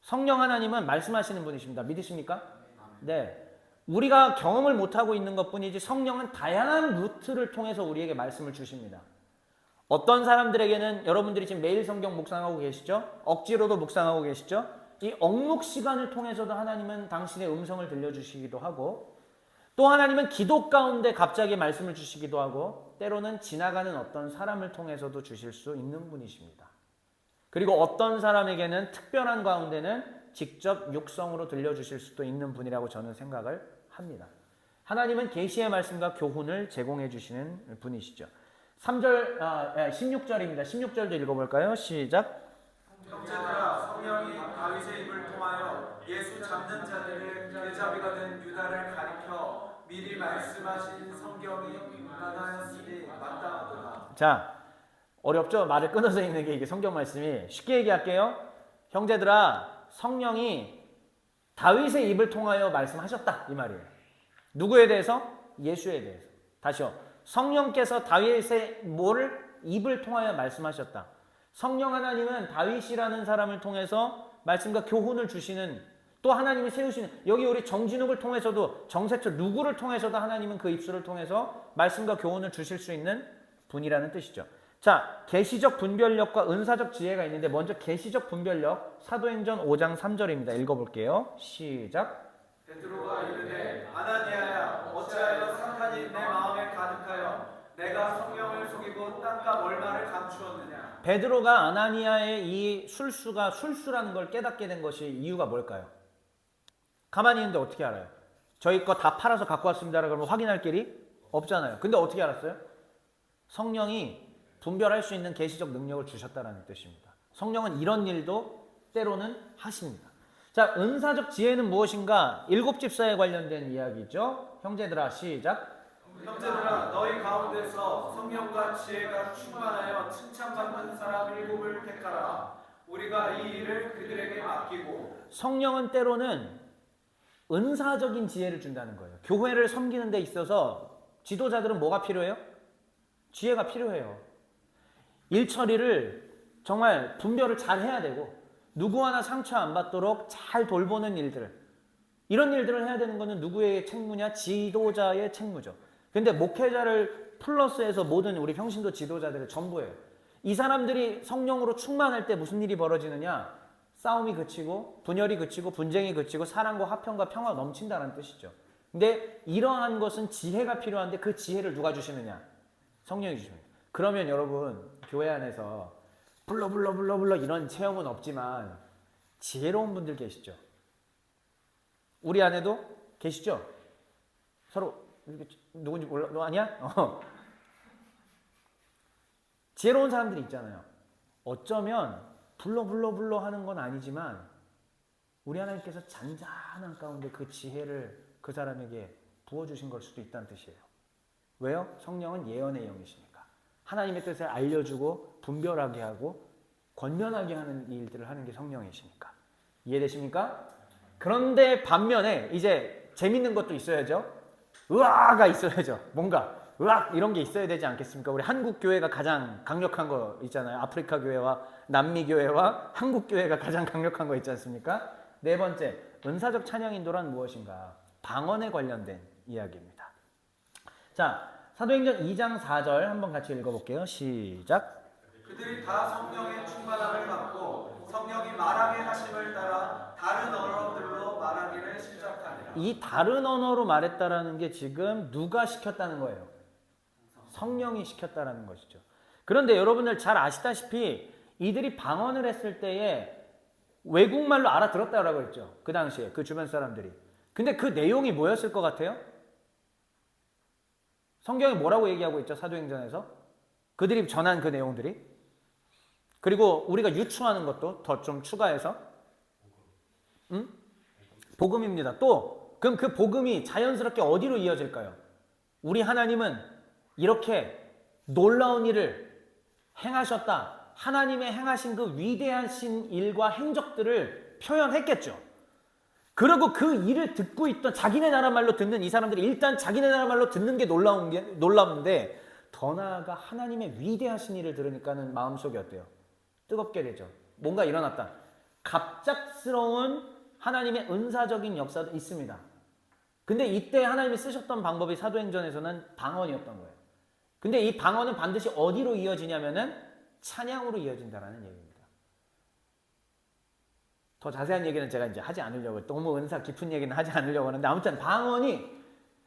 성령 하나님은 말씀하시는 분이십니다. 믿으십니까? 네. 우리가 경험을 못하고 있는 것뿐이지 성령은 다양한 루트를 통해서 우리에게 말씀을 주십니다. 어떤 사람들에게는 여러분들이 지금 매일 성경 묵상하고 계시죠? 억지로도 묵상하고 계시죠? 이 억묵 시간을 통해서도 하나님은 당신의 음성을 들려주시기도 하고 또 하나님은 기도 가운데 갑자기 말씀을 주시기도 하고 때로는 지나가는 어떤 사람을 통해서도 주실 수 있는 분이십니다. 그리고 어떤 사람에게는 특별한 가운데는 직접 육성으로 들려주실 수도 있는 분이라고 저는 생각을 합니다. 하나님은 계시의 말씀과 교훈을 제공해 주시는 분이시죠. 16절입니다. 16절도 읽어볼까요? 시작. 형제들아 성령이 다윗의 입을 통하여 예수 잡는 자들의 길잡이가 된 유다를 가리켜 미리 말씀하신 성경이 임하였으니 마땅하도다. 자, 어렵죠? 말을 끊어서 있는 게 이게 성경 말씀이. 쉽게 얘기할게요. 형제들아 성령이 다윗의 입을 통하여 말씀하셨다 이 말이에요. 누구에 대해서? 예수에 대해서. 다시요. 성령께서 다윗의 뭐를? 입을 통하여 말씀하셨다. 성령 하나님은 다윗이라는 사람을 통해서 말씀과 교훈을 주시는, 또 하나님이 세우시는, 여기 우리 정진욱을 통해서도, 정세철 누구를 통해서도 하나님은 그 입술을 통해서 말씀과 교훈을 주실 수 있는 분이라는 뜻이죠. 자, 계시적 분별력과 은사적 지혜가 있는데 먼저 계시적 분별력 사도행전 5장 3절입니다. 읽어볼게요. 시작. 베드로가 이르되 아나니아야 어찌하여 사탄이 내 마음에 가득하여 내가 성령을 속이고 땅과 얼마를 감추었느냐. 베드로가 아나니아의 이 술수라는 걸 깨닫게 된 것이 이유가 뭘까요? 가만히 있는데 어떻게 알아요? 저희 거 다 팔아서 갖고 왔습니다. 그러면 확인할 길이 없잖아요. 근데 어떻게 알았어요? 성령이 분별할 수 있는 계시적 능력을 주셨다는 뜻입니다. 성령은 이런 일도 때로는 하십니다. 자, 은사적 지혜는 무엇인가? 일곱 집사에 관련된 이야기죠. 형제들아, 시작. 형제들아 너희 가운데서 성령과 지혜가 충만하여 칭찬받는 사람 일곱을 택하라. 우리가 이 일을 그들에게 맡기고. 성령은 때로는 은사적인 지혜를 준다는 거예요. 교회를 섬기는 데 있어서 지도자들은 뭐가 필요해요? 지혜가 필요해요. 일 처리를 정말 분별을 잘 해야 되고 누구 하나 상처 안 받도록 잘 돌보는 일들, 이런 일들을 해야 되는 것은 누구의 책무냐? 지도자의 책무죠. 근데 목회자를 플러스해서 모든 우리 평신도 지도자들의 전부예요. 이 사람들이 성령으로 충만할 때 무슨 일이 벌어지느냐? 싸움이 그치고 분열이 그치고 분쟁이 그치고 사랑과 화평과 평화가 넘친다는 뜻이죠. 근데 이러한 것은 지혜가 필요한데 그 지혜를 누가 주시느냐? 성령이 주십니다. 그러면 여러분 교회 안에서 불러 이런 체험은 없지만 지혜로운 분들 계시죠? 우리 안에도 계시죠? 서로 누군지 몰라? 너 아니야? 지혜로운 사람들이 있잖아요. 어쩌면 불러 하는 건 아니지만 우리 하나님께서 잔잔한 가운데 그 지혜를 그 사람에게 부어주신 걸 수도 있다는 뜻이에요. 왜요? 성령은 예언의 영이시니까. 하나님의 뜻을 알려주고 분별하게 하고 권면하게 하는 일들을 하는 게 성령이시니까. 이해되십니까? 그런데 반면에 이제 재밌는 것도 있어야죠. 으아가 있어야죠. 뭔가 으악 이런 게 있어야 되지 않겠습니까? 우리 한국 교회가 가장 강력한 거 있잖아요. 아프리카 교회와 남미 교회와 한국 교회가 가장 강력한 거 있지 않습니까? 네 번째, 은사적 찬양 인도란 무엇인가? 방언에 관련된 이야기입니다. 자, 사도행전 2장 4절 한번 같이 읽어볼게요. 시작. 그들이 다 성령의 충만함을 받고 성령이 말하게 하심을 따라 다른 언어들로 말하기를 시작하니라. 이 다른 언어로 말했다라는 게 지금 누가 시켰다는 거예요? 성령이 시켰다라는 것이죠. 그런데 여러분들 잘 아시다시피 이들이 방언을 했을 때에 외국말로 알아들었다라고 했죠. 그 당시에 그 주변 사람들이. 근데 그 내용이 뭐였을 것 같아요? 성경이 뭐라고 얘기하고 있죠? 사도행전에서 그들이 전한 그 내용들이. 그리고 우리가 유추하는 것도 더 좀 추가해서 복음입니다. 또 그럼 그 복음이 자연스럽게 어디로 이어질까요? 우리 하나님은 이렇게 놀라운 일을 행하셨다. 하나님의 행하신 그 위대하신 일과 행적들을 표현했겠죠. 그리고 그 일을 듣고 있던 자기네 나라 말로 듣는 이 사람들이 일단 자기네 나라 말로 듣는 게 놀라운데 더 나아가 하나님의 위대하신 일을 들으니까는 마음속이 어때요? 뜨겁게 되죠. 뭔가 일어났다. 갑작스러운 하나님의 은사적인 역사도 있습니다. 근데 이때 하나님이 쓰셨던 방법이 사도행전에서는 방언이었던 거예요. 근데 이 방언은 반드시 어디로 이어지냐면은 찬양으로 이어진다라는 얘기입니다. 더 자세한 얘기는 제가 이제 하지 않으려고, 너무 은사 깊은 얘기는 하지 않으려고 하는데, 아무튼 방언이,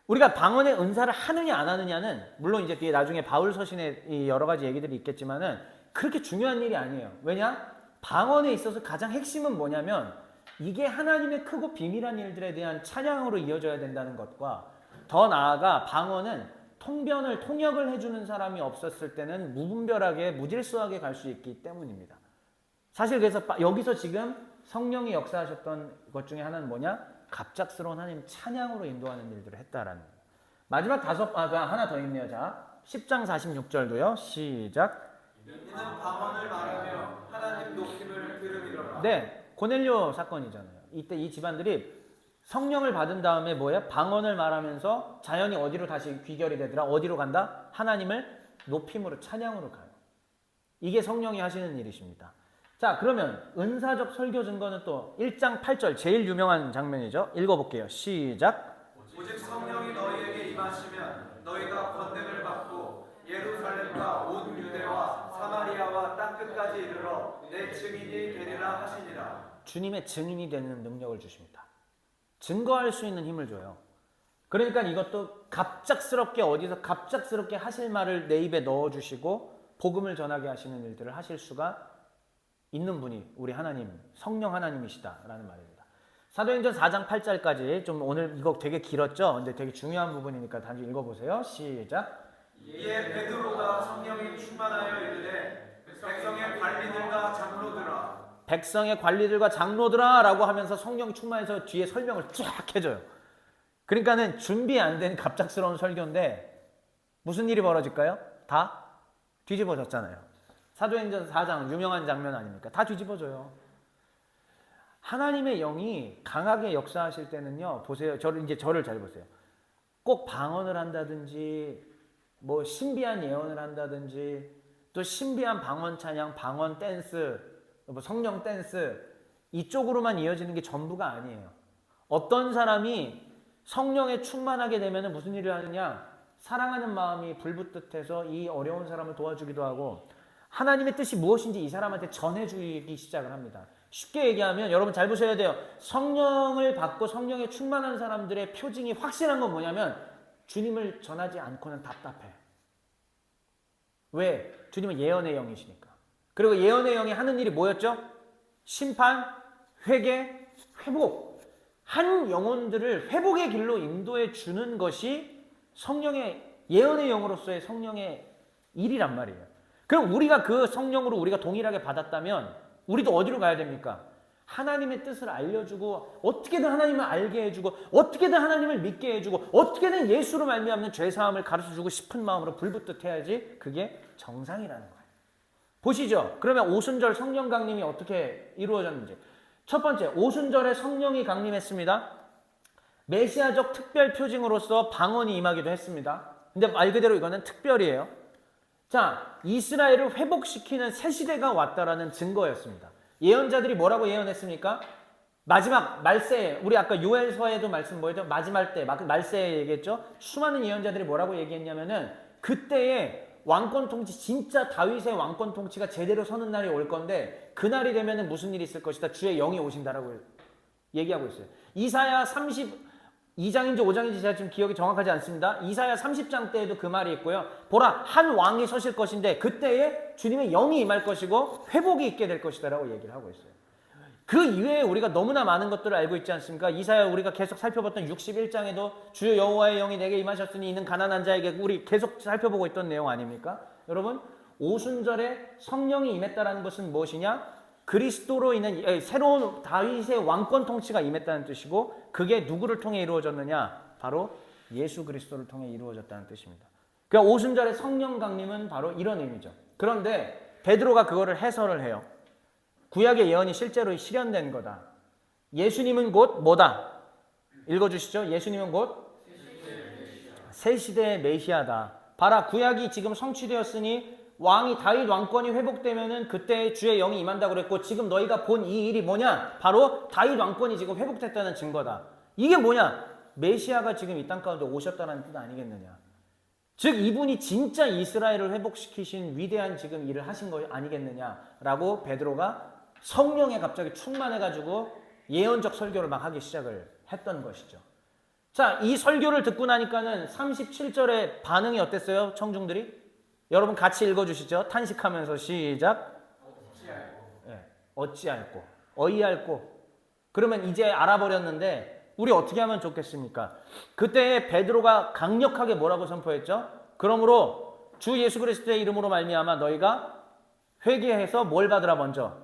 우리가 방언의 은사를 하느냐 안 하느냐는 물론 이제 뒤에 나중에 바울 서신에 이 여러 가지 얘기들이 있겠지만은 그렇게 중요한 일이 아니에요. 왜냐? 방언에 있어서 가장 핵심은 뭐냐면 이게 하나님의 크고 비밀한 일들에 대한 찬양으로 이어져야 된다는 것과, 더 나아가 방언은 통역을 해주는 사람이 없었을 때는 무분별하게 무질서하게 갈 수 있기 때문입니다. 사실 그래서 여기서 지금 성령이 역사하셨던 것 중에 하나는 뭐냐? 갑작스러운 하나님 찬양으로 인도하는 일들을 했다라는 거예요. 마지막 하나 더 있네요. 자, 10장 46절도요. 시작. 이는 방언을 말하며 하나님 높임을 들으리로라. 네, 고넬료 사건이잖아요. 이때 이 집안들이 성령을 받은 다음에 뭐예요? 방언을 말하면서 자연히 어디로 다시 귀결이 되더라? 어디로 간다? 하나님을 높임으로, 찬양으로 가요. 이게 성령이 하시는 일이십니다. 자, 그러면 은사적 설교 증거는 또 1장 8절 제일 유명한 장면이죠. 읽어볼게요. 시작. 오직 성령이 너희에게 임하시면 너희가 권능을 받고 예루살렘과 온 유대와 이르러 내 증인이 되리라 하시니라. 주님의 증인이 되는 능력을 주십니다. 증거할 수 있는 힘을 줘요. 그러니까 이것도 갑작스럽게 어디서 갑작스럽게 하실 말을 내 입에 넣어주시고 복음을 전하게 하시는 일들을 하실 수가 있는 분이 우리 하나님, 성령 하나님이시다라는 말입니다. 사도행전 4장 8절까지 좀 오늘 이거 되게 길었죠? 근데 되게 중요한 부분이니까 단지 읽어보세요. 시작. 이에 베드로가 성령이 충만하여 이르되 백성의 관리들과 장로들아. 백성의 관리들과 장로들아 라고 하면서 성령이 충만해서 뒤에 설명을 쫙 해줘요. 그러니까는 준비 안 된 갑작스러운 설교인데 무슨 일이 벌어질까요? 다 뒤집어졌잖아요. 사도행전 4장 유명한 장면 아닙니까? 다 뒤집어져요. 하나님의 영이 강하게 역사하실 때는요. 보세요. 저를 잘 보세요. 꼭 방언을 한다든지 뭐 신비한 예언을 한다든지 또 신비한 방언 찬양, 방언 댄스, 뭐 성령 댄스 이쪽으로만 이어지는 게 전부가 아니에요. 어떤 사람이 성령에 충만하게 되면 무슨 일을 하느냐? 사랑하는 마음이 불붙듯해서 이 어려운 사람을 도와주기도 하고 하나님의 뜻이 무엇인지 이 사람한테 전해주기 시작을 합니다. 쉽게 얘기하면 여러분 잘 보셔야 돼요. 성령을 받고 성령에 충만한 사람들의 표징이 확실한 건 뭐냐면 주님을 전하지 않고는 답답해요. 왜? 주님은 예언의 영이시니까. 그리고 예언의 영이 하는 일이 뭐였죠? 심판, 회개, 회복. 한 영혼들을 회복의 길로 인도해 주는 것이 성령의 예언의 영으로서의 성령의 일이란 말이에요. 그럼 우리가 그 성령으로 우리가 동일하게 받았다면 우리도 어디로 가야 됩니까? 하나님의 뜻을 알려주고 어떻게든 하나님을 알게 해주고 어떻게든 하나님을 믿게 해주고 어떻게든 예수로 말미암는 죄사함을 가르쳐주고 싶은 마음으로 불붙듯 해야지 그게 정상이라는 거예요. 보시죠. 그러면 오순절 성령 강림이 어떻게 이루어졌는지. 첫 번째, 오순절에 성령이 강림했습니다. 메시아적 특별 표징으로서 방언이 임하기도 했습니다. 근데 말 그대로 이거는 특별이에요. 자, 이스라엘을 회복시키는 새 시대가 왔다라는 증거였습니다. 예언자들이 뭐라고 예언했습니까? 마지막 말세, 우리 아까 요엘서에도 말씀 뭐였죠? 마지막 때, 말세에 얘기했죠? 수많은 예언자들이 뭐라고 얘기했냐면은 그때에 왕권 통치, 진짜 다윗의 왕권 통치가 제대로 서는 날이 올 건데 그날이 되면은 무슨 일이 있을 것이다. 주의 영이 오신다라고 얘기하고 있어요. 이사야 32장인지 5장인지 제가 지금 기억이 정확하지 않습니다. 이사야 30장 때에도 그 말이 있고요. 보라, 한 왕이 서실 것인데 그때에 주님의 영이 임할 것이고 회복이 있게 될 것이다라고 얘기를 하고 있어요. 그 이외에 우리가 너무나 많은 것들을 알고 있지 않습니까? 이사야 우리가 계속 살펴봤던 61장에도 주여 여호와의 영이 내게 임하셨으니 이는 가난한 자에게 우리 계속 살펴보고 있던 내용 아닙니까? 여러분, 오순절에 성령이 임했다는 것은 무엇이냐? 그리스도로 인한 새로운 다윗의 왕권 통치가 임했다는 뜻이고 그게 누구를 통해 이루어졌느냐? 바로 예수 그리스도를 통해 이루어졌다는 뜻입니다. 그러니까 오순절의 성령 강림은 바로 이런 의미죠. 그런데 베드로가 그거를 해설을 해요. 구약의 예언이 실제로 실현된 거다. 예수님은 곧 뭐다? 읽어주시죠. 예수님은 곧 새 시대의 메시아다. 봐라, 구약이 지금 성취되었으니 왕이 다윗 왕권이 회복되면은 그때 주의 영이 임한다고 그랬고 지금 너희가 본 이 일이 뭐냐? 바로 다윗 왕권이 지금 회복됐다는 증거다. 이게 뭐냐? 메시아가 지금 이 땅 가운데 오셨다는 뜻 아니겠느냐? 즉 이분이 진짜 이스라엘을 회복시키신 위대한 지금 일을 하신 거 아니겠느냐라고 베드로가 성령에 갑자기 충만해가지고 예언적 설교를 막 하기 시작을 했던 것이죠. 자, 이 설교를 듣고 나니까는 37절의 반응이 어땠어요? 청중들이? 여러분 같이 읽어주시죠. 탄식하면서 시작. 어찌할꼬. 어이할꼬. 그러면 이제 알아버렸는데 우리 어떻게 하면 좋겠습니까? 그때 베드로가 강력하게 뭐라고 선포했죠? 그러므로 주 예수 그리스도의 이름으로 말미암아 너희가 회개해서 뭘 받으라 먼저?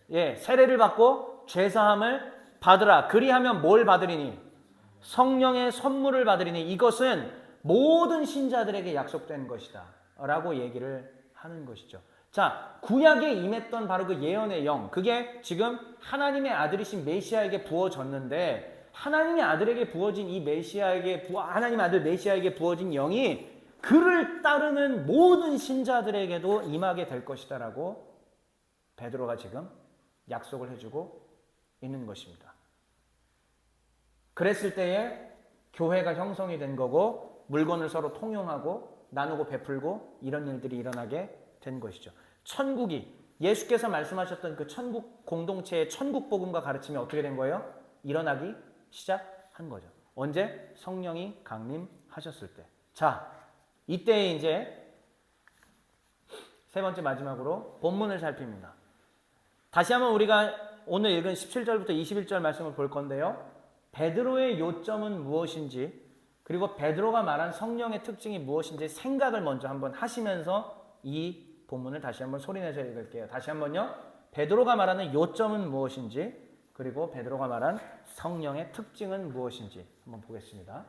세례를 받고 죄사함을 받으라. 그리하면 뭘 받으리니? 성령의 선물을 받으리니 이것은 모든 신자들에게 약속된 것이다 라고 얘기를 하는 것이죠. 자, 구약에 임했던 바로 그 예언의 영, 그게 지금 하나님의 아들이신 메시아에게 부어졌는데 하나님의 아들에게 부어진 이 하나님 아들 메시아에게 부어진 영이 그를 따르는 모든 신자들에게도 임하게 될 것이다 라고 베드로가 지금 약속을 해주고 있는 것입니다. 그랬을 때에 교회가 형성이 된 거고 물건을 서로 통용하고 나누고 베풀고 이런 일들이 일어나게 된 것이죠. 천국이 예수께서 말씀하셨던 그 천국 공동체의 천국 복음과 가르침이 어떻게 된 거예요? 일어나기 시작한 거죠. 언제? 성령이 강림하셨을 때. 자, 이때 이제 세 번째 마지막으로 본문을 살핍니다. 다시 한번 우리가 오늘 읽은 17절부터 21절 말씀을 볼 건데요. 베드로의 요점은 무엇인지, 그리고 베드로가 말한 성령의 특징이 무엇인지 생각을 먼저 한번 하시면서 이 본문을 다시 한번 소리내서 읽을게요. 다시 한번요. 베드로가 말하는 요점은 무엇인지, 그리고 베드로가 말한 성령의 특징은 무엇인지 한번 보겠습니다.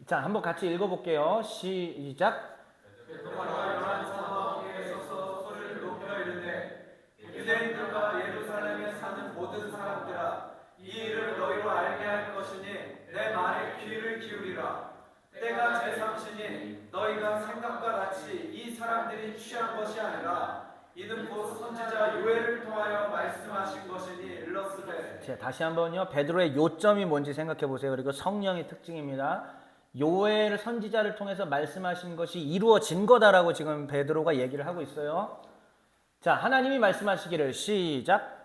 자, 한번 같이 읽어볼게요. 시작. 베드로가 요한 사도에게 서서 소리를 높여 이르되 유대인들과 예루살렘에 사는 모든 사람들아, 이 일을 너희로 알게 할 것이니 내 말에 귀를 기울이라. 때가 제3시니 너희가 생각과 같이 이 사람들이 취한 것이 아니라 이는 곧 선지자 요엘을 통하여 말씀하신 것이니 일렀으되. 자, 다시 한번요. 베드로의 요점이 뭔지 생각해 보세요. 그리고 성령의 특징입니다. 요엘 선지자를 통해서 말씀하신 것이 이루어진 거다라고 지금 베드로가 얘기를 하고 있어요. 자, 하나님이 말씀하시기를 시작.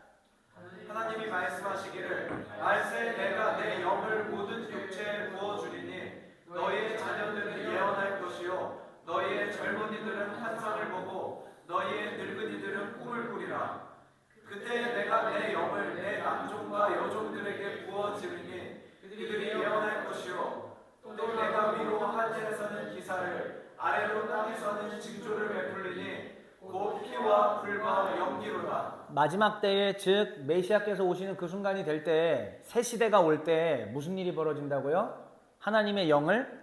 하나님이 말씀하시기를 말세 내가 내 영을 모든 육체에 부어주리니 너희의 자녀들은 예언할 것이요 너희의 젊은이들은 환상을 보고 너희의 늙은이들은 꿈을 꾸리라. 그때 내가 내 영을 내 남종과 여종들에게 부어주리니 그들이 예언할 것이요 또 내가 위로 하늘에서는 기사를 아래로 땅에서는 징조를 베풀리니 곧 피와 불과 연기로다. 마지막 때에 즉 메시아께서 오시는 그 순간이 될 때, 새 시대가 올 때 무슨 일이 벌어진다고요? 하나님의 영을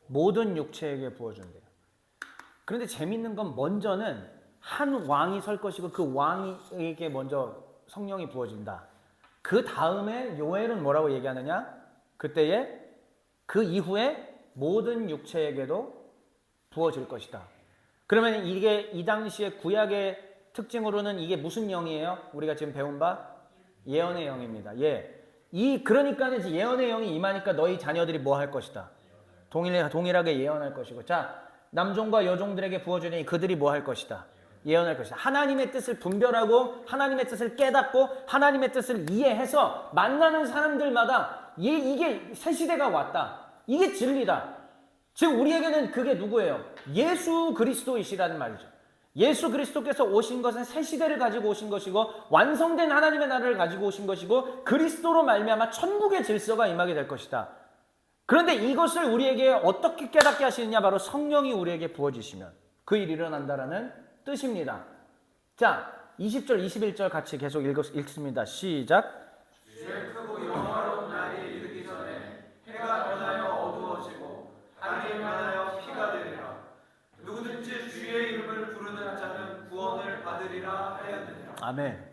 모든 육체에게 부어준대요. 그런데 재밌는 건 먼저는 한 왕이 설 것이고 그 왕에게 먼저 성령이 부어진다. 그 다음에 요엘은 뭐라고 얘기하느냐? 그때에 그 이후에 모든 육체에게도 부어질 것이다. 그러면 이게 이 당시에 구약의 특징으로는 이게 무슨 영이에요? 우리가 지금 배운 바 예언의 영입니다. 예. 그러니까는 예언의 영이 임하니까 너희 자녀들이 뭐 할 것이다. 동일하게 예언할 것이고. 자, 남종과 여종들에게 부어주니 그들이 뭐 할 것이다. 예언할 것이다. 하나님의 뜻을 분별하고 하나님의 뜻을 깨닫고 하나님의 뜻을 이해해서 만나는 사람들마다 이게 새 시대가 왔다. 이게 진리다. 지금 우리에게는 그게 누구예요? 예수 그리스도이시라는 말이죠. 예수 그리스도께서 오신 것은 새 시대를 가지고 오신 것이고 완성된 하나님의 나라를 가지고 오신 것이고 그리스도로 말미암아 천국의 질서가 임하게 될 것이다. 그런데 이것을 우리에게 어떻게 깨닫게 하시느냐? 바로 성령이 우리에게 부어지시면 그 일이 일어난다라는 뜻입니다. 자, 20절 21절 같이 계속 읽습니다. 시작. 주의 크고 영화로운 날이 이르기 전에 해가 변하여 어두워지고 달이 변하여 피가 되리라. 누구든지 주의 이름을 부르는 자는 구원을 받으리라 하였느니라. 아멘.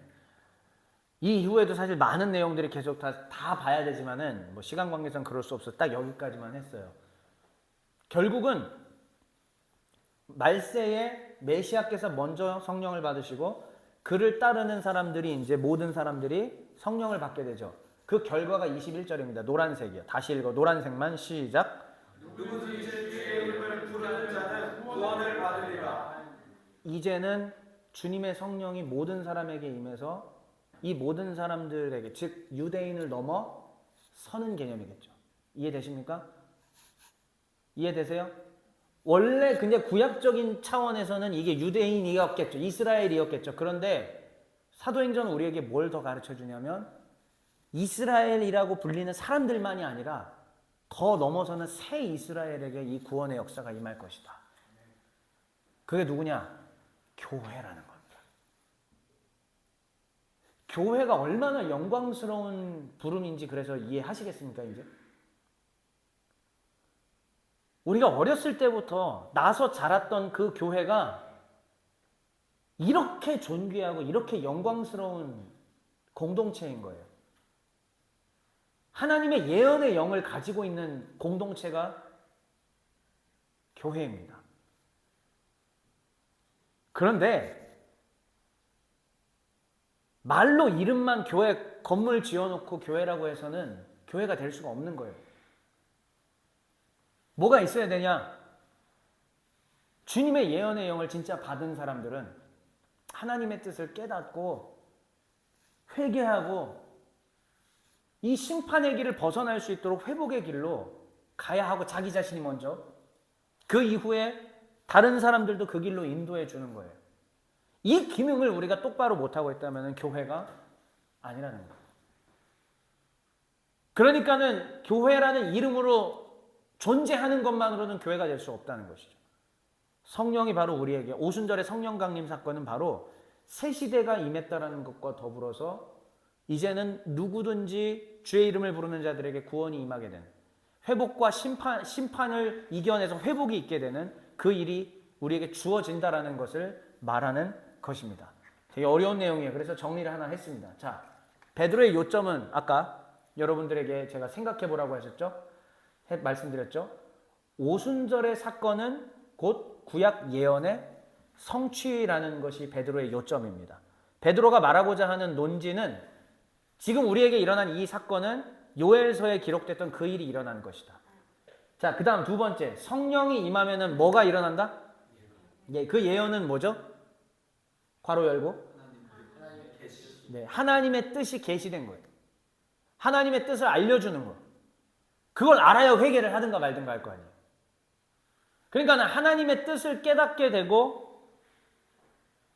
이 이후에도 사실 많은 내용들이 계속 다 봐야 되지만은 뭐 시간 관계상 그럴 수 없어. 딱 여기까지만 했어요. 결국은 말세에 메시아께서 먼저 성령을 받으시고 그를 따르는 사람들이 이제 모든 사람들이 성령을 받게 되죠. 그 결과가 21절입니다. 노란색이요. 다시 읽어. 노란색만 시작. 누구든지 주의 이름을 부르는 자는 구원을 받으리라. 이제는 주님의 성령이 모든 사람에게 임해서 이 모든 사람들에게, 즉 유대인을 넘어 서는 개념이겠죠. 이해되십니까? 이해되세요? 원래 그냥 구약적인 차원에서는 이게 유대인이었겠죠. 이스라엘이었겠죠. 그런데 사도행전은 우리에게 뭘 더 가르쳐 주냐면 이스라엘이라고 불리는 사람들만이 아니라 더 넘어서는 새 이스라엘에게 이 구원의 역사가 임할 것이다. 그게 누구냐? 교회라는 겁니다. 교회가 얼마나 영광스러운 부름인지 그래서 이해하시겠습니까, 이제? 우리가 어렸을 때부터 나서 자랐던 그 교회가 이렇게 존귀하고 이렇게 영광스러운 공동체인 거예요. 하나님의 예언의 영을 가지고 있는 공동체가 교회입니다. 그런데 말로 이름만 교회 건물 지어놓고 교회라고 해서는 교회가 될 수가 없는 거예요. 뭐가 있어야 되냐? 주님의 예언의 영을 진짜 받은 사람들은 하나님의 뜻을 깨닫고 회개하고 이 심판의 길을 벗어날 수 있도록 회복의 길로 가야 하고 자기 자신이 먼저 그 이후에 다른 사람들도 그 길로 인도해 주는 거예요. 이 기능을 우리가 똑바로 못하고 있다면 교회가 아니라는 거예요. 그러니까는 교회라는 이름으로 존재하는 것만으로는 교회가 될 수 없다는 것이죠. 성령이 바로 우리에게 오순절의 성령 강림 사건은 바로 새 시대가 임했다라는 것과 더불어서 이제는 누구든지 주의 이름을 부르는 자들에게 구원이 임하게 되는 회복과 심판을 이겨내서 회복이 있게 되는 그 일이 우리에게 주어진다라는 것을 말하는 것입니다. 되게 어려운 내용이에요. 그래서 정리를 하나 했습니다. 자, 베드로의 요점은 아까 여러분들에게 제가 생각해 보라고 하셨죠? 말씀드렸죠? 오순절의 사건은 곧 구약 예언의 성취라는 것이 베드로의 요점입니다. 베드로가 말하고자 하는 논지는 지금 우리에게 일어난 이 사건은 요엘서에 기록됐던 그 일이 일어난 것이다. 자, 그 다음 두 번째, 성령이 임하면은 뭐가 일어난다? 예, 그 예언은 뭐죠? 괄호 열고 네, 하나님의 뜻이 계시된 거예요. 하나님의 뜻을 알려주는 거. 그걸 알아야 회개를 하든가 말든가 할 거 아니에요. 그러니까 하나님의 뜻을 깨닫게 되고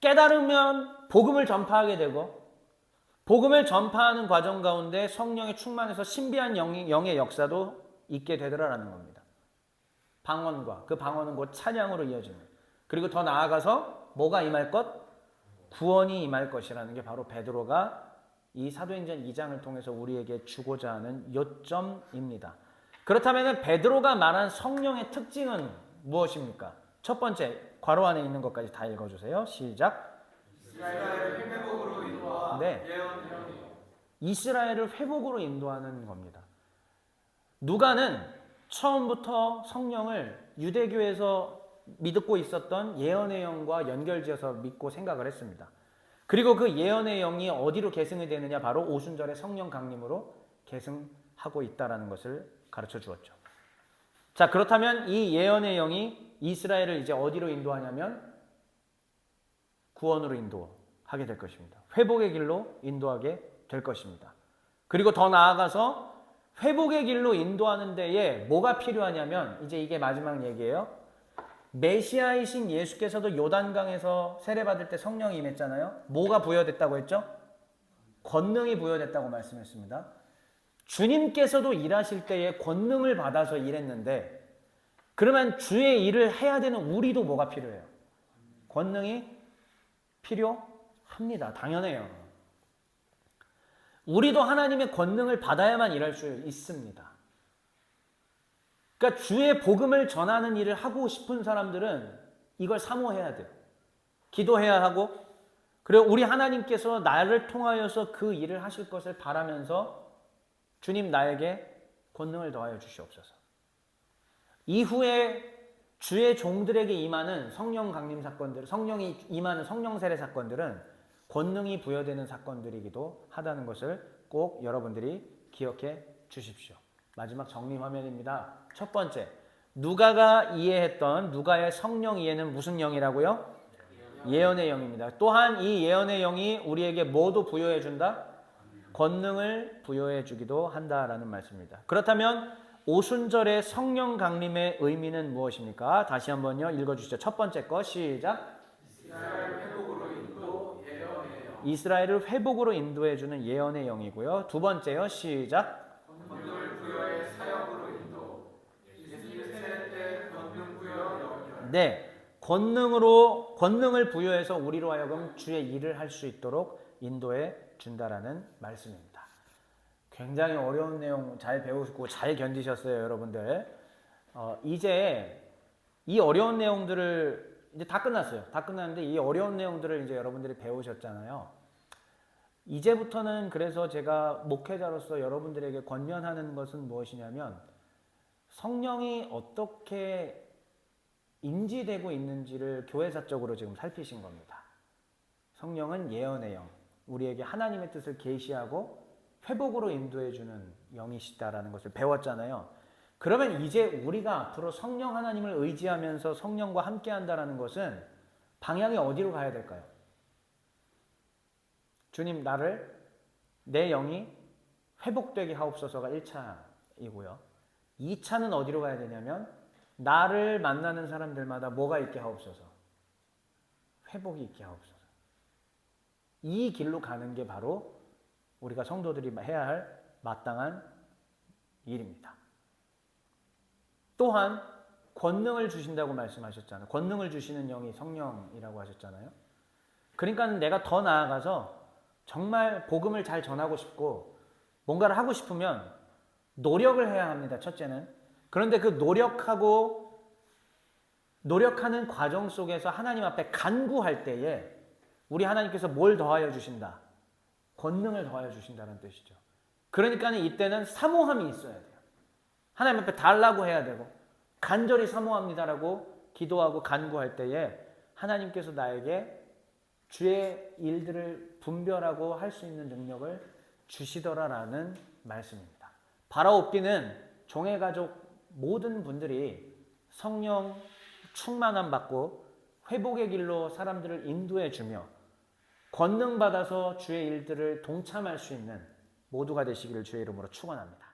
깨달으면 복음을 전파하게 되고 복음을 전파하는 과정 가운데 성령의 충만해서 신비한 영의 역사도 있게 되더라라는 겁니다. 방언과 그 방언은 곧 찬양으로 이어지는 그리고 더 나아가서 뭐가 임할 것? 구원이 임할 것이라는 게 바로 베드로가 이 사도행전 2장을 통해서 우리에게 주고자 하는 요점입니다. 그렇다면 베드로가 말한 성령의 특징은 무엇입니까? 첫 번째, 괄호 안에 있는 것까지 다 읽어주세요. 시작. 이스라엘을 회복으로 인도하 네. 예언이요. 이스라엘을 회복으로 인도하는 겁니다. 누가는 처음부터 성령을 유대교에서 믿고 있었던 예언의 영과 연결지어서 믿고 생각을 했습니다. 그리고 그 예언의 영이 어디로 계승이 되느냐? 바로 오순절의 성령 강림으로 계승하고 있다는 것을 가르쳐 주었죠. 자, 그렇다면 이 예언의 영이 이스라엘을 이제 어디로 인도하냐면 구원으로 인도하게 될 것입니다. 회복의 길로 인도하게 될 것입니다. 그리고 더 나아가서 회복의 길로 인도하는 데에 뭐가 필요하냐면 이제 이게 마지막 얘기예요. 메시아이신 예수께서도 요단강에서 세례받을 때 성령이 임했잖아요. 뭐가 부여됐다고 했죠? 권능이 부여됐다고 말씀했습니다. 주님께서도 일하실 때에 권능을 받아서 일했는데 그러면 주의 일을 해야 되는 우리도 뭐가 필요해요? 권능이 필요합니다. 당연해요. 우리도 하나님의 권능을 받아야만 일할 수 있습니다. 그러니까 주의 복음을 전하는 일을 하고 싶은 사람들은 이걸 사모해야 돼요. 기도해야 하고 그리고 우리 하나님께서 나를 통하여서 그 일을 하실 것을 바라면서 주님 나에게 권능을 더하여 주시옵소서. 이후에 주의 종들에게 임하는 성령 강림 사건들, 성령이 임하는 성령 세례 사건들은 권능이 부여되는 사건들이기도 하다는 것을 꼭 여러분들이 기억해 주십시오. 마지막 정리 화면입니다. 첫 번째, 누가가 이해했던 누가의 성령 이해는 무슨 영이라고요? 예언의 영입니다. 또한 이 예언의 영이 우리에게 뭐도 부여해 준다? 권능을 부여해 주기도 한다라는 말씀입니다. 그렇다면 오순절의 성령 강림의 의미는 무엇입니까? 다시 한번요 읽어주시죠. 첫 번째 거 시작. 이스라엘을 회복으로 인도해 주는 예언의 영이고요. 두 번째요 시작. 권능을 부여의 사역으로 인도. 예수님 세례 때 권능 부여 영이요. 네, 권능을 부여해서 우리로 하여금 주의 일을 할 수 있도록 인도해 준다라는 말씀입니다. 굉장히 어려운 내용 잘 배우고 잘 견디셨어요, 여러분들. 이제 이 어려운 내용들을 이제 다 끝났어요. 다 끝났는데 이 어려운 내용들을 이제 여러분들이 배우셨잖아요. 이제부터는 그래서 제가 목회자로서 여러분들에게 권면하는 것은 무엇이냐면 성령이 어떻게 인지되고 있는지를 교회사적으로 지금 살피신 겁니다. 성령은 예언의 영, 우리에게 하나님의 뜻을 계시하고 회복으로 인도해주는 영이시다라는 것을 배웠잖아요. 그러면 이제 우리가 앞으로 성령 하나님을 의지하면서 성령과 함께한다는 것은 방향이 어디로 가야 될까요? 주님 내 영이 회복되게 하옵소서가 1차이고요. 2차는 어디로 가야 되냐면 나를 만나는 사람들마다 뭐가 있게 하옵소서. 회복이 있게 하옵소서. 이 길로 가는 게 바로 우리가 성도들이 해야 할 마땅한 일입니다. 또한 권능을 주신다고 말씀하셨잖아요. 권능을 주시는 영이 성령이라고 하셨잖아요. 그러니까 내가 더 나아가서 정말 복음을 잘 전하고 싶고 뭔가를 하고 싶으면 노력을 해야 합니다. 첫째는. 그런데 그 노력하는 과정 속에서 하나님 앞에 간구할 때에 우리 하나님께서 뭘 더하여 주신다? 권능을 더하여 주신다는 뜻이죠. 그러니까 이때는 사모함이 있어야 돼요. 하나님 앞에 달라고 해야 되고 간절히 사모합니다라고 기도하고 간구할 때에 하나님께서 나에게 주의 일들을 분별하고 할 수 있는 능력을 주시더라라는 말씀입니다. 바라옵기는 종의 가족 모든 분들이 성령 충만함 받고 회복의 길로 사람들을 인도해 주며 권능 받아서 주의 일들을 동참할 수 있는 모두가 되시기를 주의 이름으로 축원합니다.